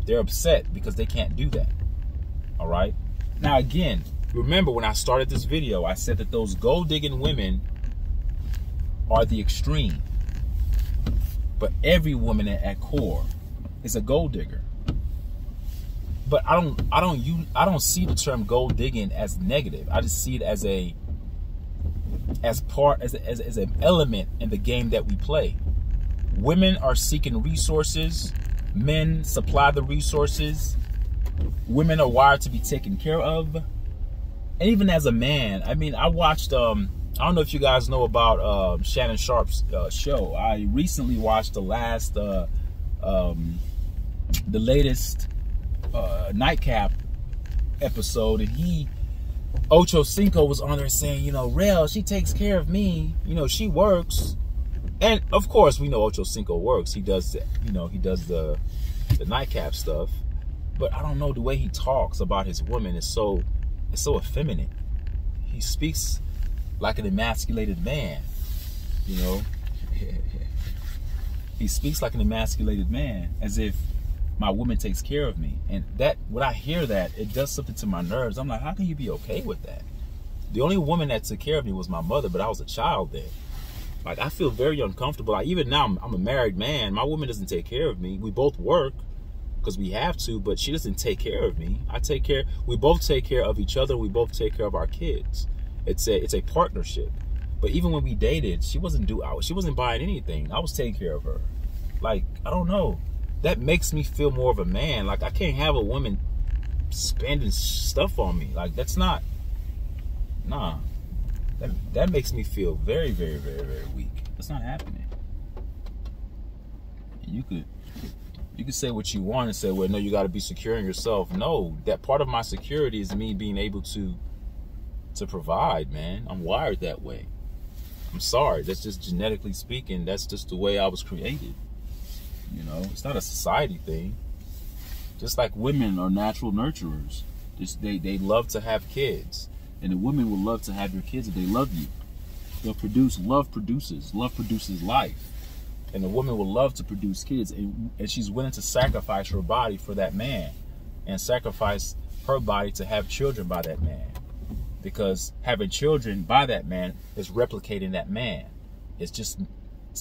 They're upset because they can't do that. All right. Now, again, remember when I started this video, I said that those gold digging women are the extreme. But every woman at core is a gold digger. But I don't see the term gold digging as negative. I just see it as an element in the game that we play. Women are seeking resources. Men supply the resources. Women are wired to be taken care of. And even as a man, I mean, I watched, I don't know if you guys know about Shannon Sharp's show. I recently watched the latest Nightcap episode, and Ocho Cinco was on there saying, you know, Rel, she takes care of me. You know, she works. And of course, we know Ocho Cinco works. He does, you know, he does the Nightcap stuff. But I don't know, the way he talks about his woman is so effeminate. He speaks like an emasculated man, you know. He speaks like an emasculated man, as if my woman takes care of me. And that, when I hear that, it does something to my nerves. I'm like, how can you be okay with that? The only woman that took care of me was my mother, but I was a child then. Like, I feel very uncomfortable. Like, even now, I'm a married man. My woman doesn't take care of me. We both work because we have to, but she doesn't take care of me. We both take care of each other. We both take care of our kids. It's a partnership. But even when we dated, she wasn't buying anything. I was taking care of her. Like, I don't know. That makes me feel more of a man. Like, I can't have a woman spending stuff on me. Like, that's not, nah. That makes me feel very, very, very, very weak. That's not happening. You could say what you want and say, well, no, you got to be secure in yourself. No, that part of my security is me being able to provide, man. I'm wired that way. I'm sorry. That's just genetically speaking. That's just the way I was created. You know, it's not a society thing. Just like women are natural nurturers. They love to have kids. And the women will love to have your kids if they love you. They'll produce. Love produces. Love produces life. And the woman will love to produce kids. And she's willing to sacrifice her body for that man. And sacrifice her body to have children by that man. Because having children by that man is replicating that man. It's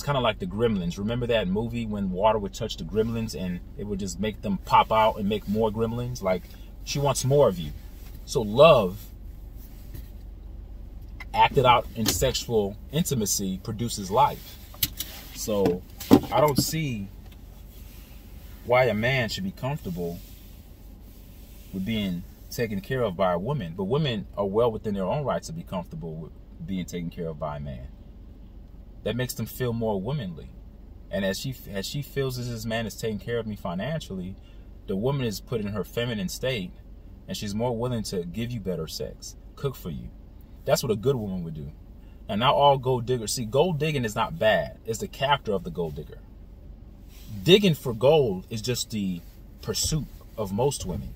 kind of like the Gremlins. Remember that movie when water would touch the Gremlins and it would just make them pop out and make more Gremlins? Like, she wants more of you. So love, acted out in sexual intimacy, produces life. So I don't see why a man should be comfortable with being taken care of by a woman. But women are well within their own rights to be comfortable with being taken care of by a man. That makes them feel more womanly. And as she feels as this man is taking care of me financially, the woman is put in her feminine state, and she's more willing to give you better sex, cook for you. That's what a good woman would do. And not all gold diggers. See, gold digging is not bad. It's the character of the gold digger. Digging for gold is just the pursuit of most women.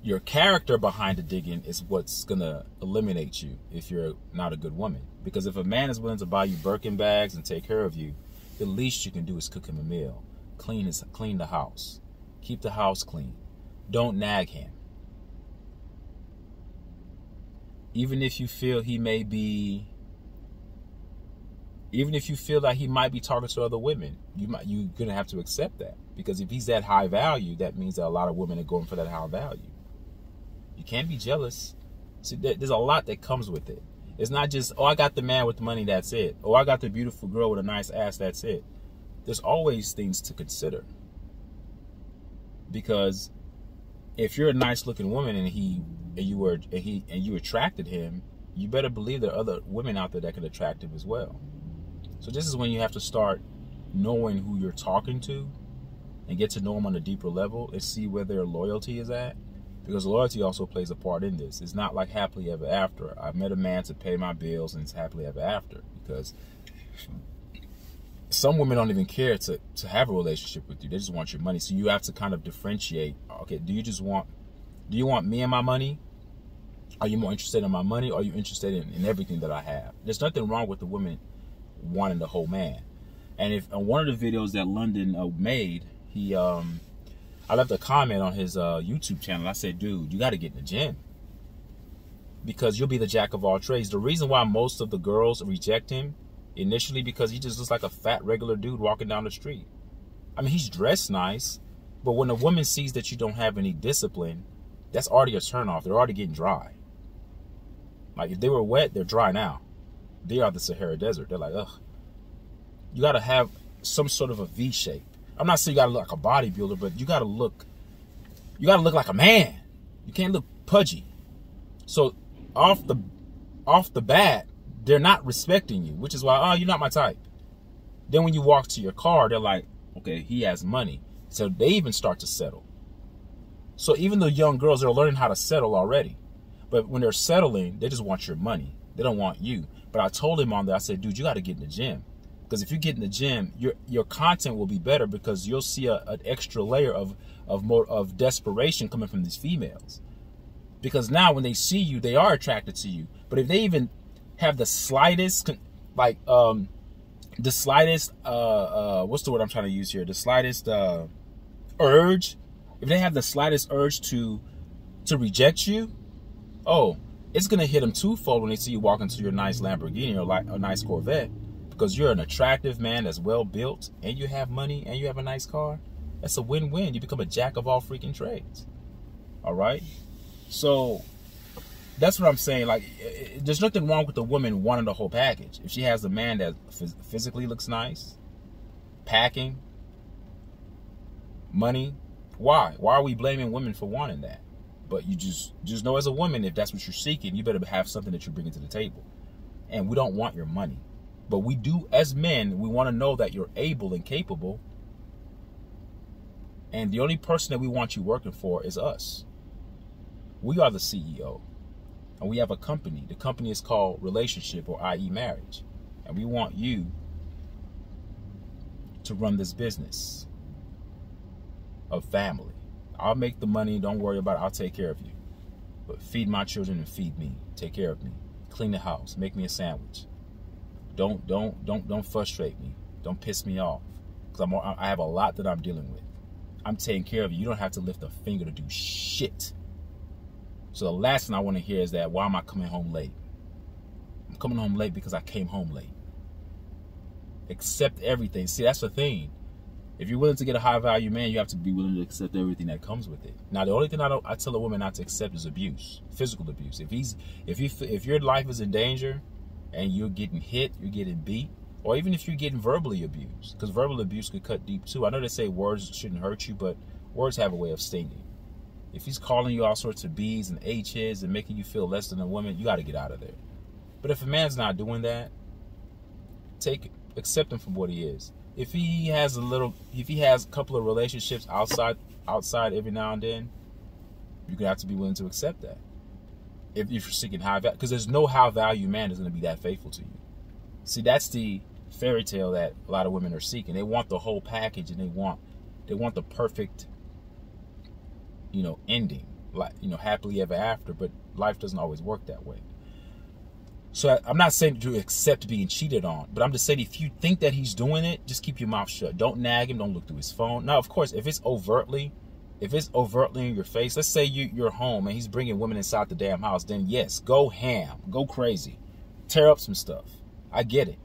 Your character behind the digging is what's going to eliminate you if you're not a good woman. Because if a man is willing to buy you Birkin bags and take care of you, the least you can do is cook him a meal. Clean the house. Keep the house clean. Don't nag him. Even if you feel he may be, even if you feel that he might be talking to other women, you're gonna have to accept that, because if he's that high value, that means that a lot of women are going for that high value. You can't be jealous. See, there's a lot that comes with it. It's not just, oh, I got the man with the money, that's it. Oh, I got the beautiful girl with a nice ass, that's it. There's always things to consider, because if you're a nice looking woman and you attracted him, you better believe there are other women out there that can attract him as well. So this is when you have to start knowing who you're talking to and get to know them on a deeper level and see where their loyalty is at, because loyalty also plays a part in this. It's not like happily ever after. I met a man to pay my bills and it's happily ever after, because some women don't even care to have a relationship with you. They just want your money. So you have to kind of differentiate. Okay, do you want me and my money? Are you more interested in my money, or are you interested in everything that I have? There's nothing wrong with the woman wanting the whole man. And if on one of the videos that London made, I left a comment on his YouTube channel. I said, dude, you got to get in the gym, because you'll be the jack of all trades. The reason why most of the girls reject him initially, because he just looks like a fat regular dude walking down the street. I mean, he's dressed nice, but when a woman sees that you don't have any discipline, that's already a turnoff. They're already getting dry. Like, if they were wet, they're dry now. They are the Sahara Desert. They're like, ugh. You got to have some sort of a V shape. I'm not saying you got to look like a bodybuilder, but you got to look like a man. You can't look pudgy. So off the bat, they're not respecting you, which is why, oh, you're not my type. Then when you walk to your car, they're like, okay, he has money. So they even start to settle. So even the young girls, they're learning how to settle already. But when they're settling, they just want your money. They don't want you. But I told him on there, I said, dude, you got to get in the gym. Because if you get in the gym, your content will be better, because you'll see an extra layer of desperation coming from these females. Because now when they see you, they are attracted to you. But if they even have the slightest, what's the word I'm trying to use here? The slightest urge. If they have the slightest urge to reject you, oh, it's going to hit them twofold when they see you walk into your nice Lamborghini or a nice Corvette, because you're an attractive man that's well built, and you have money, and you have a nice car. That's a win-win. You become a jack of all freaking trades. All right? So that's what I'm saying. Like, there's nothing wrong with the woman wanting the whole package. If she has a man that physically looks nice, packing, money, why? Why are we blaming women for wanting that? But you just know, as a woman, if that's what you're seeking, you better have something that you're bringing to the table. And we don't want your money. But we do, as men, we want to know that you're able and capable. And the only person that we want you working for is us. We are the CEO. And we have a company. The company is called relationship, or i.e. marriage. And we want you to run this business of family. I'll make the money. Don't worry about it. I'll take care of you. But feed my children and feed me. Take care of me. Clean the house. Make me a sandwich. Don't frustrate me. Don't piss me off. Because I have a lot that I'm dealing with. I'm taking care of you. You don't have to lift a finger to do shit. So the last thing I want to hear is that, why am I coming home late? I'm coming home late because I came home late. Accept everything. See, that's the thing. If you're willing to get a high value man, you have to be willing to accept everything that comes with it. Now, the only thing I tell a woman not to accept is abuse, physical abuse. If your life is in danger and you're getting hit, you're getting beat, or even if you're getting verbally abused, because verbal abuse could cut deep too. I know they say words shouldn't hurt you, but words have a way of stinging. If he's calling you all sorts of B's and H's and making you feel less than a woman, you got to get out of there. But if a man's not doing that, accept him for what he is. If he has a couple of relationships outside every now and then, you're gonna have to be willing to accept that. if you're seeking high value, because there's no high value man that's going to be that faithful to you. See, that's the fairy tale that a lot of women are seeking. They want the whole package, and they want the perfect, ending, like, happily ever after. But life doesn't always work that way. So I'm not saying to accept being cheated on, but I'm just saying, if you think that he's doing it, just keep your mouth shut. Don't nag him. Don't look through his phone. Now, of course, if it's overtly in your face, let's say you're home and he's bringing women inside the damn house, then yes, go ham, go crazy, tear up some stuff. I get it.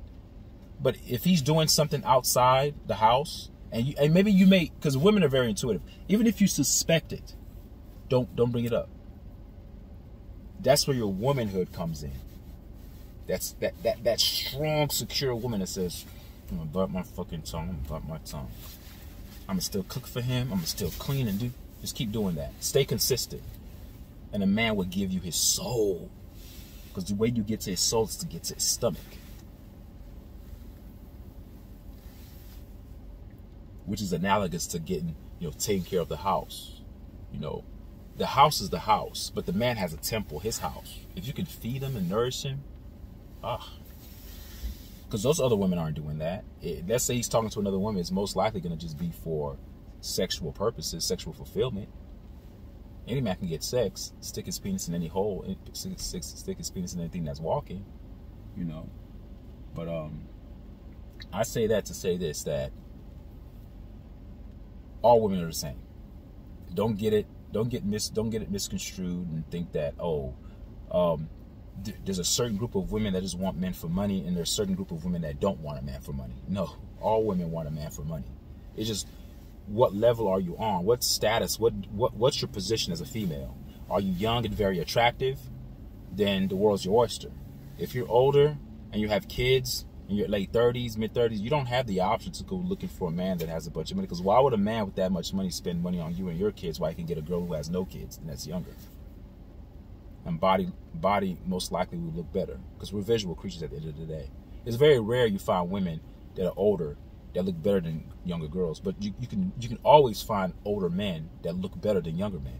But if he's doing something outside the house, and maybe you may, because women are very intuitive, even if you suspect it, don't bring it up. That's where your womanhood comes in. That's that strong, secure woman that says, I'm gonna bite my fucking tongue, I'm gonna bite my tongue. I'm gonna still cook for him, I'm gonna still clean and just keep doing that. Stay consistent. And a man will give you his soul. Because the way you get to his soul is to get to his stomach. Which is analogous to getting, taking care of the house. The house is the house, but the man has a temple, his house. If you can feed him and nourish him, because those other women aren't doing that. Let's say he's talking to another woman, it's most likely going to just be for sexual purposes, sexual fulfillment. Any man can get sex, stick his penis in any hole, stick his penis in anything that's walking, But I say that to say this, that all women are the same. Don't get it misconstrued and think that, there's a certain group of women that just want men for money, and there's a certain group of women that don't want a man for money. No, all women want a man for money. It's just, what level are you on? What status? What's your position as a female? Are you young and very attractive? Then the world's your oyster. If you're older and you have kids in your late 30s, mid 30s, you don't have the option to go looking for a man that has a bunch of money. Because why would a man with that much money spend money on you and your kids while he can get a girl who has no kids and that's younger? And body most likely will look better, because we're visual creatures at the end of the day. It's very rare you find women that are older that look better than younger girls, but you can always find older men that look better than younger men.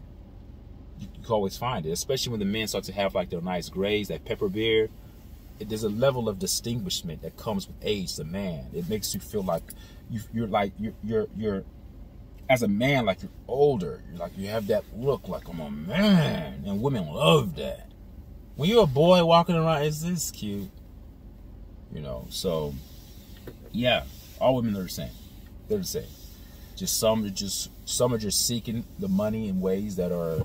You can always find it, especially when the men start to have like their nice grays, that pepper beard. There's a level of distinguishment that comes with age to man. It makes you feel like you're as a man, like you're older. You have that look like I'm a man, and women love that. When you're a boy walking around, is this cute? So yeah, all women are the same. They're the same. Just some are just seeking the money in ways that are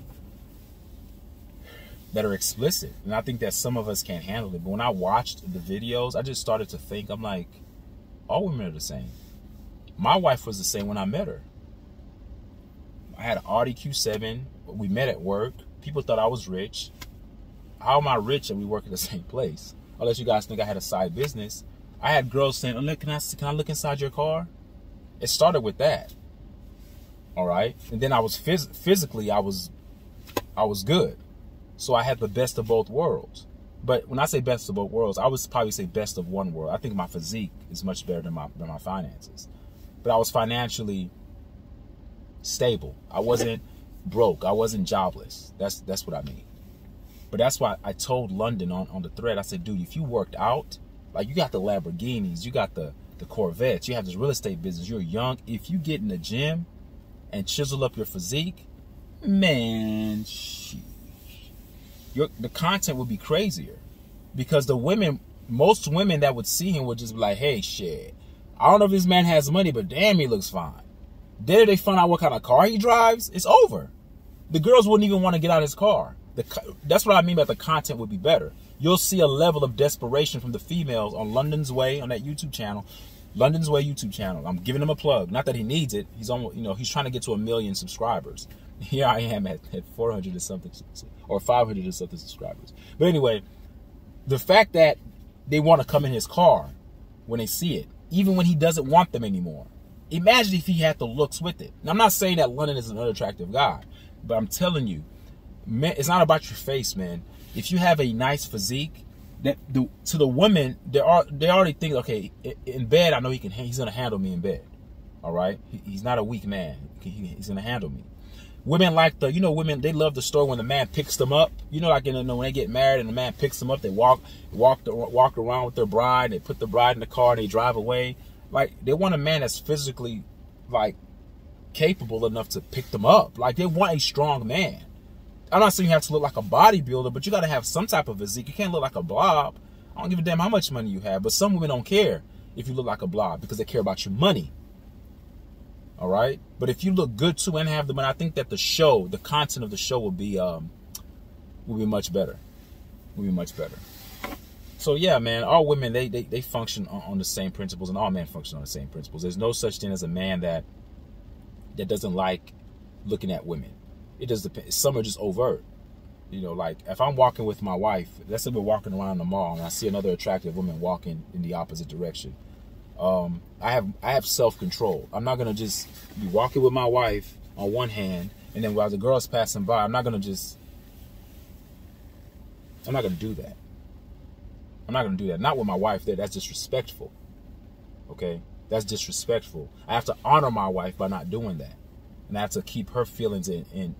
explicit. And I think that some of us can't handle it. But when I watched the videos, I just started to think, I'm like, all women are the same. My wife was the same when I met her. I had an Audi Q7. We met at work. People thought I was rich. How am I rich and we work at the same place? Unless you guys think I had a side business. I had girls saying, "Oh, look, can I look inside your car?" It started with that. All right. And then I was physically, I was good. So I had the best of both worlds. But when I say best of both worlds, I would probably say best of one world. I think my physique is much better than my finances. But I was financially stable. I wasn't broke. I wasn't jobless. That's what I mean. But that's why I told London on the thread, I said, dude, if you worked out, like you got the Lamborghinis, you got the Corvettes, you have this real estate business, you're young. If you get in the gym and chisel up your physique, man, the content would be crazier. Because most women that would see him would just be like, hey, shit, I don't know if this man has money, but damn, he looks fine. Then they find out what kind of car he drives, it's over. The girls wouldn't even want to get out of his car. That's what I mean by the content would be better. You'll see a level of desperation from the females on London's Way, on that YouTube channel. London's Way YouTube channel. I'm giving him a plug. Not that he needs it. He's almost, he's trying to get to 1 million subscribers. Here I am at 400 or something, or 500 or something subscribers. But anyway, the fact that they want to come in his car when they see it, even when he doesn't want them anymore. Imagine if he had the looks with it. Now, I'm not saying that London is an unattractive guy, but I'm telling you, man, it's not about your face, man. If you have a nice physique, to the women, they already think, okay, in bed, I know he's gonna handle me in bed. All right, he's not a weak man. He's gonna handle me. Women like women, they love the story when the man picks them up. Like when they get married and the man picks them up, they walk around with their bride, they put the bride in the car and they drive away. Like, they want a man that's physically, like, capable enough to pick them up. Like, they want a strong man. I'm not saying you have to look like a bodybuilder, but you got to have some type of physique. You can't look like a blob. I don't give a damn how much money you have, but some women don't care if you look like a blob because they care about your money. All right? But if you look good too and have the money, I think that the content of the show will be much better. Will be much better. So yeah, man, all women, they function on the same principles, and all men function on the same principles. There's no such thing as a man that doesn't like looking at women. It does depend. Some are just overt. Like if I'm walking with my wife, let's say we're walking around the mall and I see another attractive woman walking in the opposite direction. I have self-control. I'm not gonna just be walking with my wife on one hand, and then while the girl's passing by, I'm not gonna do that. I'm not gonna do that. Not with my wife. That's disrespectful. Okay, that's disrespectful. I have to honor my wife by not doing that, and I have to keep her feelings in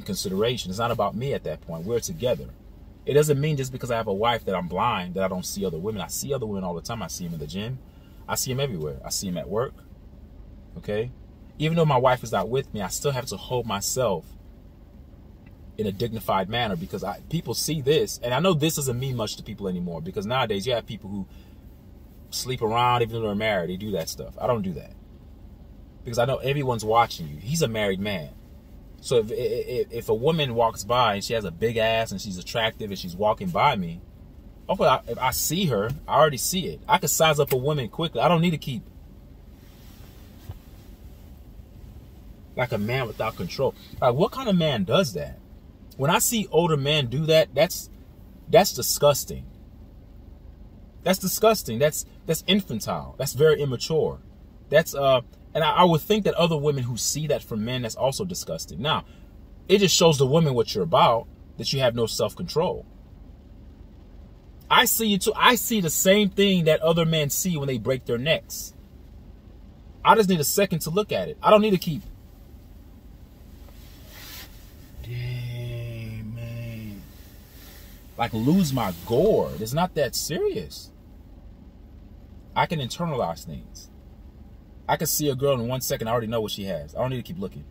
consideration. It's not about me at that point. We're together. It doesn't mean just because I have a wife that I'm blind, that I don't see other women. I see other women all the time. I see them in the gym. I see them everywhere. I see them at work. Okay? Even though my wife is not with me, I still have to hold myself in a dignified manner, because people see this, and I know this doesn't mean much to people anymore, because nowadays you have people who sleep around even though they're married. They do that stuff. I don't do that, because I know everyone's watching you. He's a married man. So if a woman walks by and she has a big ass and she's attractive and she's walking by me, okay, if I see her, I already see it. I can size up a woman quickly. I don't need to keep like a man without control. Like, what kind of man does that? When I see older men do that, that's disgusting. That's disgusting. That's infantile. That's very immature. And I would think that other women who see that from men, that's also disgusting. Now, it just shows the woman what you're about, that you have no self-control. I see you too. I see the same thing that other men see when they break their necks. I just need a second to look at it. I don't need to keep. Dang, man. Like, lose my gourd. It's not that serious. I can internalize things. I can see a girl in 1 second. I already know what she has. I don't need to keep looking.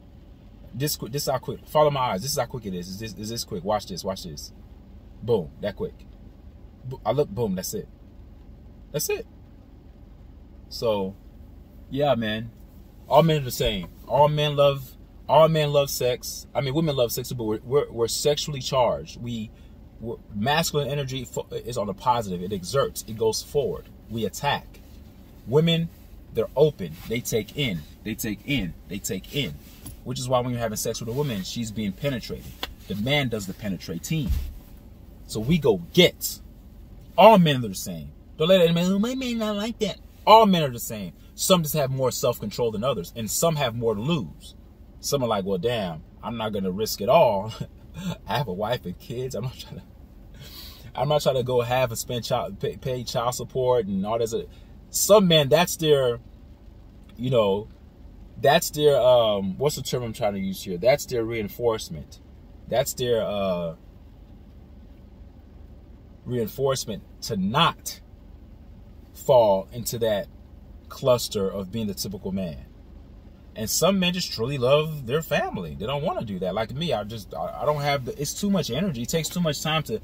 This is how quick. Follow my eyes. This is how quick it is. Is this quick? Watch this. Watch this. Boom. That quick. I look. Boom. That's it. That's it. So, yeah, man. All men are the same. All men love sex. I mean, women love sex, but we're sexually charged. Masculine energy is on the positive. It exerts. It goes forward. We attack. Women, they're open. They take in. They take in. They take in. Which is why when you're having sex with a woman, she's being penetrated. The man does the penetrating. So we go get. All men are the same. Don't let any man, oh, my man not like that. All men are the same. Some just have more self-control than others, and some have more to lose. Some are like, well, damn, I'm not going to risk it all. I have a wife and kids. I'm not trying to go have and spend pay child support and all this. Some men, that's their, that's their, what's the term I'm trying to use here? That's their reinforcement. That's their reinforcement to not fall into that cluster of being the typical man. And some men just truly love their family. They don't want to do that. Like me, I don't have it's too much energy. It takes too much time to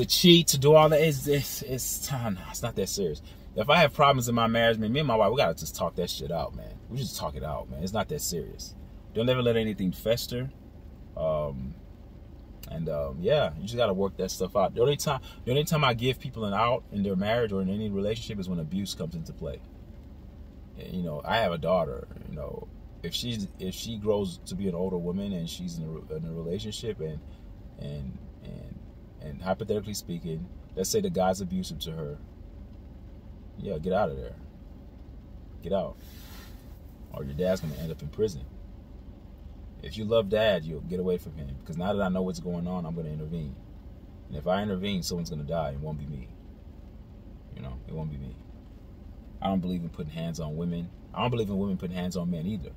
cheat, to do all that. It's time. It's not that serious. If I have problems in my marriage, man, me and my wife, we gotta just talk that shit out, man. We just talk it out, man. It's not that serious. Don't ever let anything fester. Yeah, you just gotta work that stuff out. The only time I give people an out in their marriage or in any relationship is when abuse comes into play. I have a daughter. If she grows to be an older woman and she's in a relationship and hypothetically speaking, let's say the guy's abusive to her, yeah, get out of there. Get out, or your dad's gonna end up in prison. If you love dad, you'll get away from him, because now that I know what's going on, I'm gonna intervene. And if I intervene, someone's gonna die. It won't be me. It won't be me. I don't believe in putting hands on women. I don't believe in women putting hands on men either.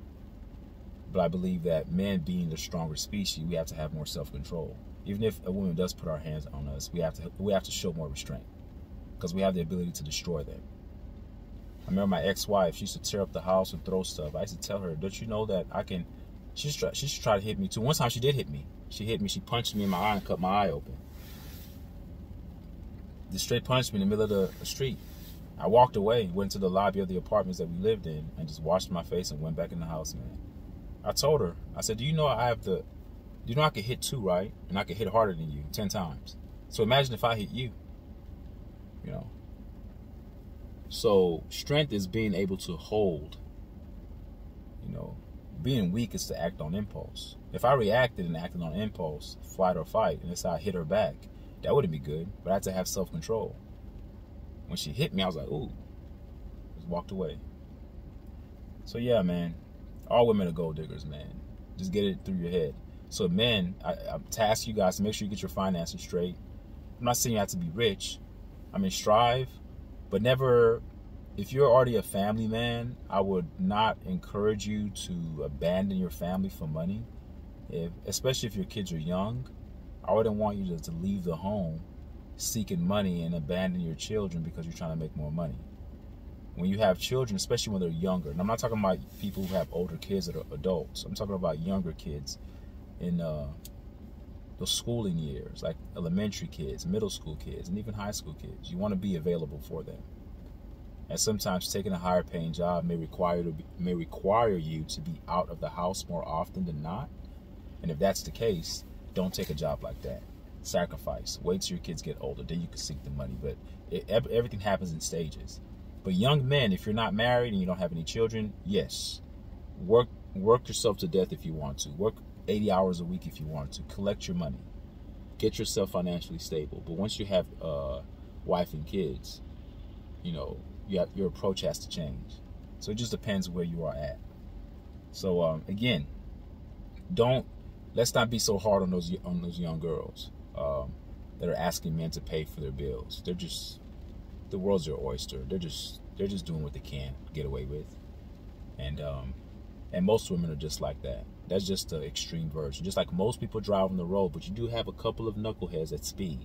But I believe that men, being the stronger species, we have to have more self-control. Even if a woman does put our hands on us, we have to show more restraint, because we have the ability to destroy them. I remember my ex-wife, she used to tear up the house and throw stuff. I used to tell her, don't you know that I can... She used to try to hit me too. One time she did hit me. She hit me, she punched me in my eye and cut my eye open. Just straight punched me in the middle of the street. I walked away, went to the lobby of the apartments that we lived in, and just washed my face and went back in the house, man. I told her, I said, do you know I could hit too, right? And I could hit harder than you 10 times. So imagine if I hit you, you know. So strength is being able to hold, you know. Being weak is to act on impulse. If I reacted and acted on impulse, flight or fight, and that's how I hit her back, that wouldn't be good. But I had to have self-control. When she hit me, I was like, ooh. Just walked away. So yeah, man. All women are gold diggers, man. Just get it through your head. So men, I task you guys to make sure you get your finances straight. I'm not saying you have to be rich. I mean, strive, but never... If you're already a family man, I would not encourage you to abandon your family for money. Especially if your kids are young, I wouldn't want you to leave the home seeking money and abandon your children because you're trying to make more money. When you have children, especially when they're younger, and I'm not talking about people who have older kids that are adults. I'm talking about younger kids in the schooling years, like elementary kids, middle school kids, and even high school kids. You want to be available for them. And sometimes taking a higher paying job may require you to be out of the house more often than not. And if that's the case, don't take a job like that. Sacrifice. Wait till your kids get older, then you can seek the money. But everything happens in stages. But young men, if you're not married and you don't have any children, yes, work yourself to death if you want to. Work 80 hours a week if you want to. Collect your money. Get yourself financially stable. But once you have wife and kids, you know, your approach has to change. So it just depends where you are at. So again, let's not be so hard on those young girls that are asking men to pay for their bills. The world's their oyster. They're just doing what they can get away with, and most women are just like that. That's just the extreme version. Just like most people drive on the road, but you do have a couple of knuckleheads at speed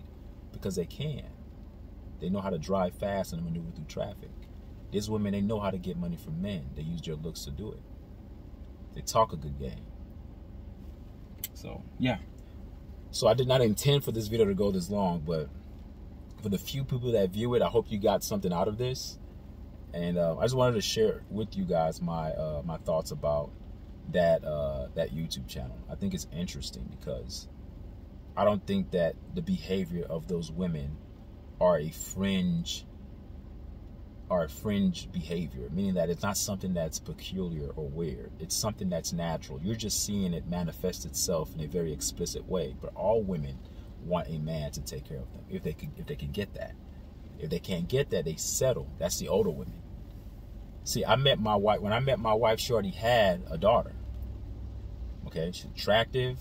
because they can. They know how to drive fast and maneuver through traffic. These women, they know how to get money from men. They use their looks to do it. They talk a good game. So, yeah. So I did not intend for this video to go this long, but for the few people that view it, I hope you got something out of this. And I just wanted to share with you guys my thoughts about that YouTube channel. I think it's interesting because I don't think that the behavior of those women are a fringe behavior, meaning that it's not something that's peculiar or weird. It's something that's natural. You're just seeing it manifest itself in a very explicit way. But all women want a man to take care of them if they can get that. If they can't get that, they settle. That's the older women. See, when I met my wife, she already had a daughter. Okay, she's attractive,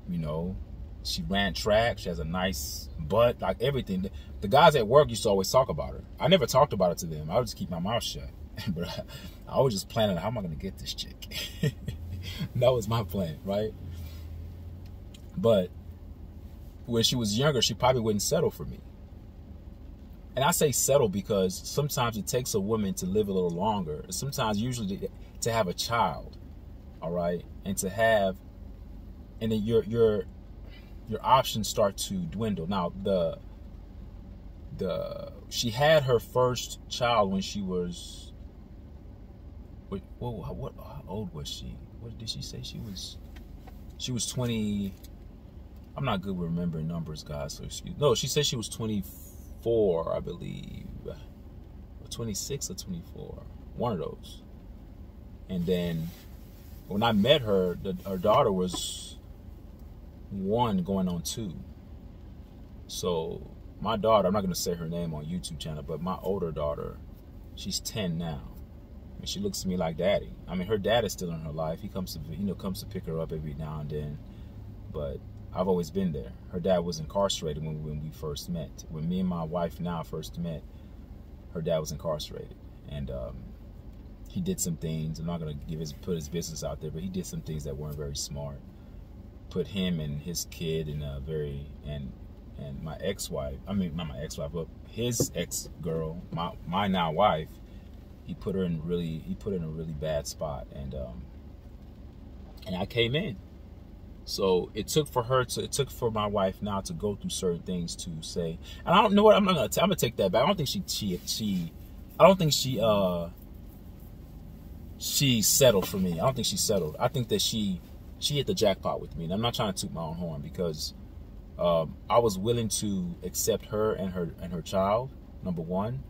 you know. She ran track. She has a nice butt, like everything. The guys at work used to always talk about her. I never talked about it to them. I would just keep my mouth shut. But I was just planning, how am I going to get this chick? That was my plan, right? But when she was younger, she probably wouldn't settle for me. And I say settle because sometimes it takes a woman to live a little longer. Sometimes, usually, to have a child, all right, and then your options start to dwindle. Now, she had her first child when she was, how old was she? What did she say? She was 20. I'm not good with remembering numbers, guys, so excuse me. No, she said she was 24, I believe. Or 26 or 24. One of those. And then when I met her, her daughter was 1 going on 2. So my daughter, I'm not going to say her name on YouTube channel, but my older daughter, she's 10 now. And she looks to me like daddy. I mean, her dad is still in her life. He comes to pick her up every now and then. But I've always been there. Her dad was incarcerated when we first met. When me and my wife now first met, her dad was incarcerated. And he did some things. I'm not gonna put his business out there, but he did some things that weren't very smart. Put him and his kid in a and my ex-wife. I mean, not my ex-wife, but his ex-girl, my now wife. He put her in a really bad spot, and I came in. So it took for my wife now to go through certain things to say, and I don't know what I'm gonna take that back. I don't think she settled for me. I don't think she settled. I think that she hit the jackpot with me, and I'm not trying to toot my own horn, because I was willing to accept her and her child, number one,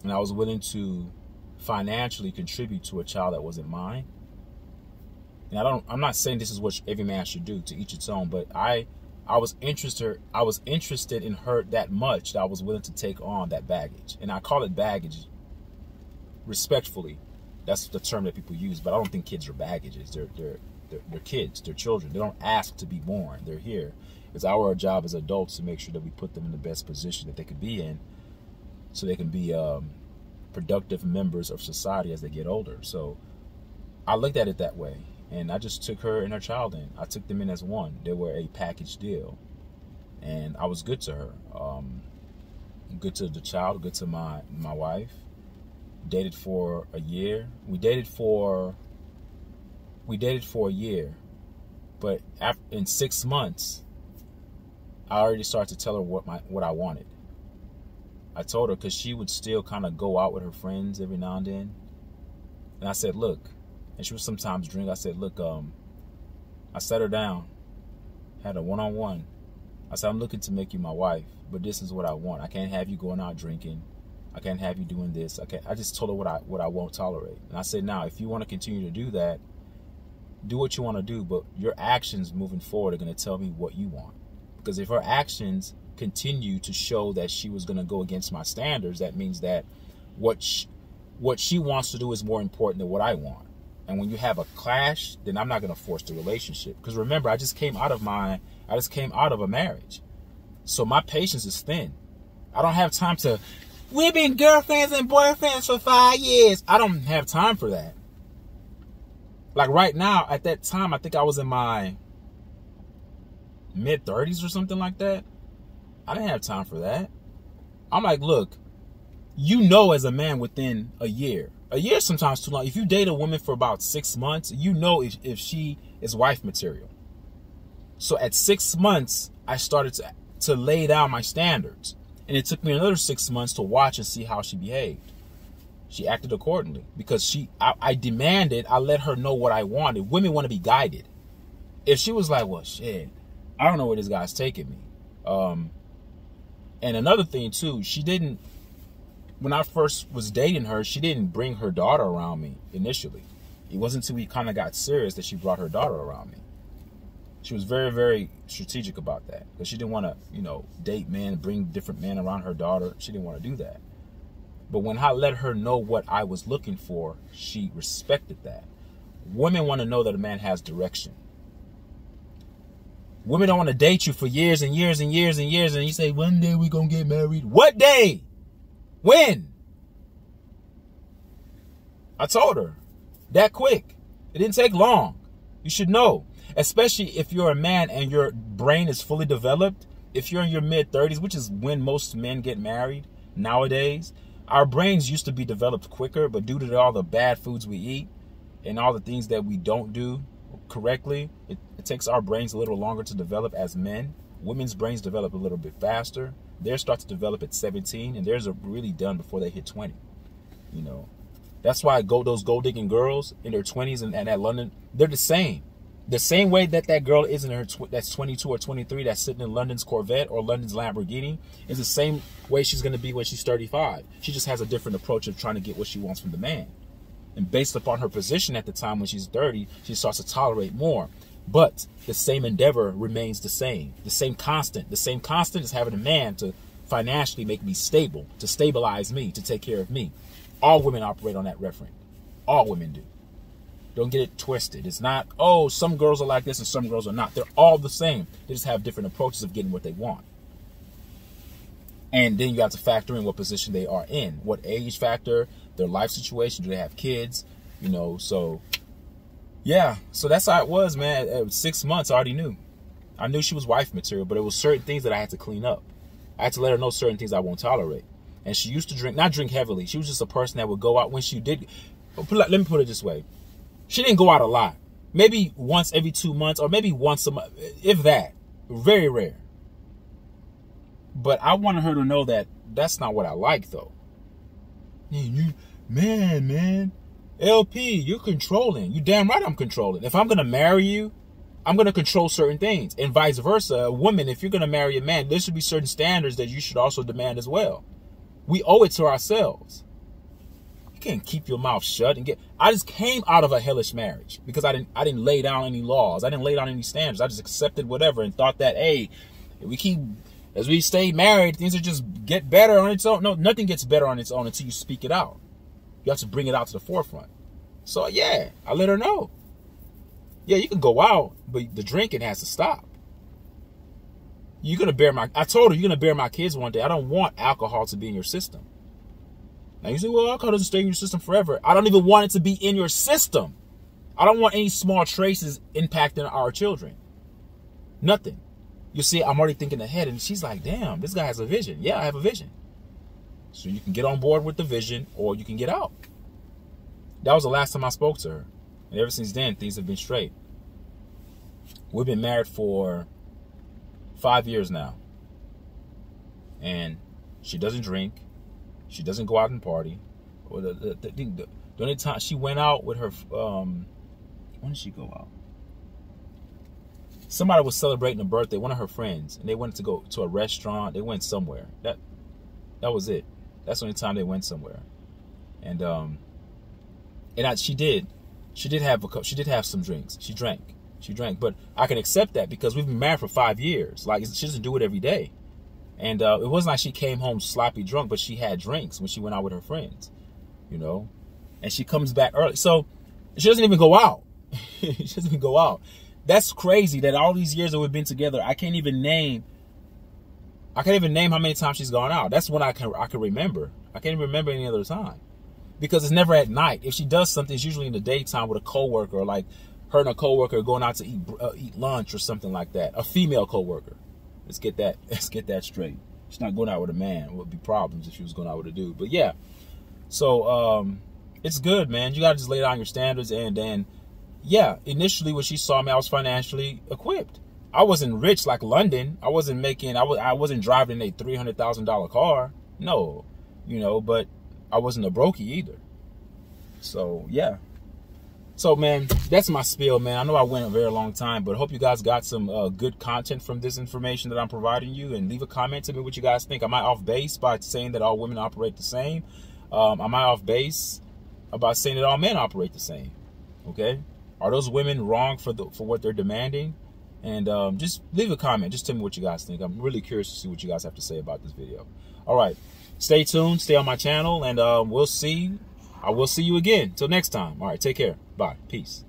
and I was willing to financially contribute to a child that wasn't mine. And I'm not saying this is what every man should do, to each its own, but I was interested in her that much that I was willing to take on that baggage. And I call it baggage respectfully. That's the term that people use, but I don't think kids are baggages. They're kids, they're children. They don't ask to be born. They're here. It's our job as adults to make sure that we put them in the best position that they could be in, so they can be productive members of society as they get older. So I looked at it that way. And I just took her and her child in. I took them in as one. They were a package deal. And I was good to her. Good to the child, good to my wife. Dated for a year. We dated for a year. But in 6 months, I already started to tell her what I wanted. I told her, because she would still kind of go out with her friends every now and then. And I said, look, and she would sometimes drink. I said, look, I sat her down, had a one-on-one. I said, I'm looking to make you my wife, but this is what I want. I can't have you going out drinking. I can't have you doing this. I just told her what I won't tolerate. And I said, now, if you want to continue to do that, do what you want to do, but your actions moving forward are going to tell me what you want. Because if her actions continue to show that she was going to go against my standards, that means that what she wants to do is more important than what I want. And when you have a clash, then I'm not going to force the relationship. Because remember, I just came out of a marriage. So my patience is thin. I don't have time to, we've been girlfriends and boyfriends for 5 years. I don't have time for that. Like right now, at that time, I think I was in my mid-30s or something like that. I didn't have time for that. I'm like, look, as a man within a year is sometimes too long. If you date a woman for about 6 months, if she is wife material. So at 6 months, I started to lay down my standards. And it took me another 6 months to watch and see how she behaved. She acted accordingly, because I demanded, I let her know what I wanted. Women want to be guided. If she was like, well, shit, I don't know where this guy's taking me. And another thing too, when I first was dating her, she didn't bring her daughter around me initially. It wasn't until we kind of got serious that she brought her daughter around me. She was very, very strategic about that, because she didn't want to, date men, bring different men around her daughter. She didn't want to do that. But when I let her know what I was looking for, she respected that. Women want to know that a man has direction. Women don't want to date you for years and years and years and years, and you say, one day we're going to get married. What day? When? I told her. That quick. It didn't take long. You should know. Especially if you're a man and your brain is fully developed. If you're in your mid-30s, which is when most men get married nowadays. Our brains used to be developed quicker, but due to all the bad foods we eat and all the things that we don't do correctly, it takes our brains a little longer to develop as men. Women's brains develop a little bit faster. Theirs start to develop at 17, and theirs are really done before they hit 20. That's why those gold-digging girls in their 20s and at London, they're the same. The same way that girl is in her that's 22 or 23 that's sitting in London's Corvette or London's Lamborghini is the same way she's going to be when she's 35. She just has a different approach of trying to get what she wants from the man. And based upon her position at the time when she's 30, she starts to tolerate more. But the same endeavor remains the same. The same constant. The same constant is having a man to financially make me stable, to stabilize me, to take care of me. All women operate on that reference. All women do. Don't get it twisted. It's not, oh, some girls are like this and some girls are not. They're all the same. They just have different approaches of getting what they want. And then you have to factor in what position they are in, what age factor, their life situation? Do they have kids? You know, so yeah. So that's how it was, man. At 6 months, I already knew. I knew she was wife material, but it was certain things that I had to clean up. I had to let her know certain things I won't tolerate. And she used to drink, not drink heavily. She was just a person that would go out when she did. Let me put it this way. She didn't go out a lot. Maybe once every 2 months, or maybe once a month, if that. Very rare. But I wanted her to know that that's not what I like, though. Man, LP, you're controlling. You damn right I'm controlling. If I'm going to marry you, I'm going to control certain things. And vice versa. A woman, if you're going to marry a man, there should be certain standards that you should also demand as well. We owe it to ourselves. You can't keep your mouth shut and get. I just came out of a hellish marriage because I didn't lay down any laws. I didn't lay down any standards. I just accepted whatever and thought that, hey, as we stay married, things will just get better on its own. No, nothing gets better on its own until you speak it out. You have to bring it out to the forefront. So yeah, I let her know. Yeah, you can go out, but the drinking has to stop. I told her, you're gonna bear my kids one day. I don't want alcohol to be in your system. Now you say, well, alcohol doesn't stay in your system forever. I don't even want it to be in your system. I don't want any small traces impacting our children. Nothing. You see, I'm already thinking ahead, and she's like, damn, this guy has a vision. Yeah, I have a vision. So you can get on board with the vision, or you can get out. That was the last time I spoke to her. And ever since then, things have been straight. We've been married for 5 years now. And she doesn't drink. She doesn't go out and party. Or the only time she went out with her, when did she go out? Somebody was celebrating a birthday, one of her friends, and they wanted to go to a restaurant. They went somewhere. That was it. That's the only time they went somewhere. And she did have some drinks. She drank, but I can accept that because we've been married for 5 years. Like, she doesn't do it every day. And it wasn't like she came home sloppy drunk, but she had drinks when she went out with her friends, you know. And she comes back early, so she doesn't even go out. She doesn't even go out. That's crazy that all these years that we've been together, I can't even name how many times she's gone out. That's what I can remember. I can't even remember any other time. Because it's never at night. If she does something, it's usually in the daytime with a coworker, or like her and a coworker going out to eat lunch or something like that. A female coworker. Let's get that straight. She's not going out with a man. It would be problems if she was going out with a dude. But yeah. So it's good, man. You gotta just lay down your standards, and then yeah, initially when she saw me, I was financially equipped. I wasn't rich like London. I wasn't driving a $300,000 car. No. You know, but I wasn't a brokey either. So yeah. So man, that's my spiel, man. I know I went a very long time, but I hope you guys got some good content from this information that I'm providing you. And leave a comment to me what you guys think. Am I off base by saying that all women operate the same? Am I off base about saying that all men operate the same? Okay. Are those women wrong for what they're demanding? And just leave a comment. Just tell me what you guys think. I'm really curious to see what you guys have to say about this video. All right. Stay tuned. Stay on my channel, and we'll see. I will see you again. Till next time. All right. Take care. Bye. Peace.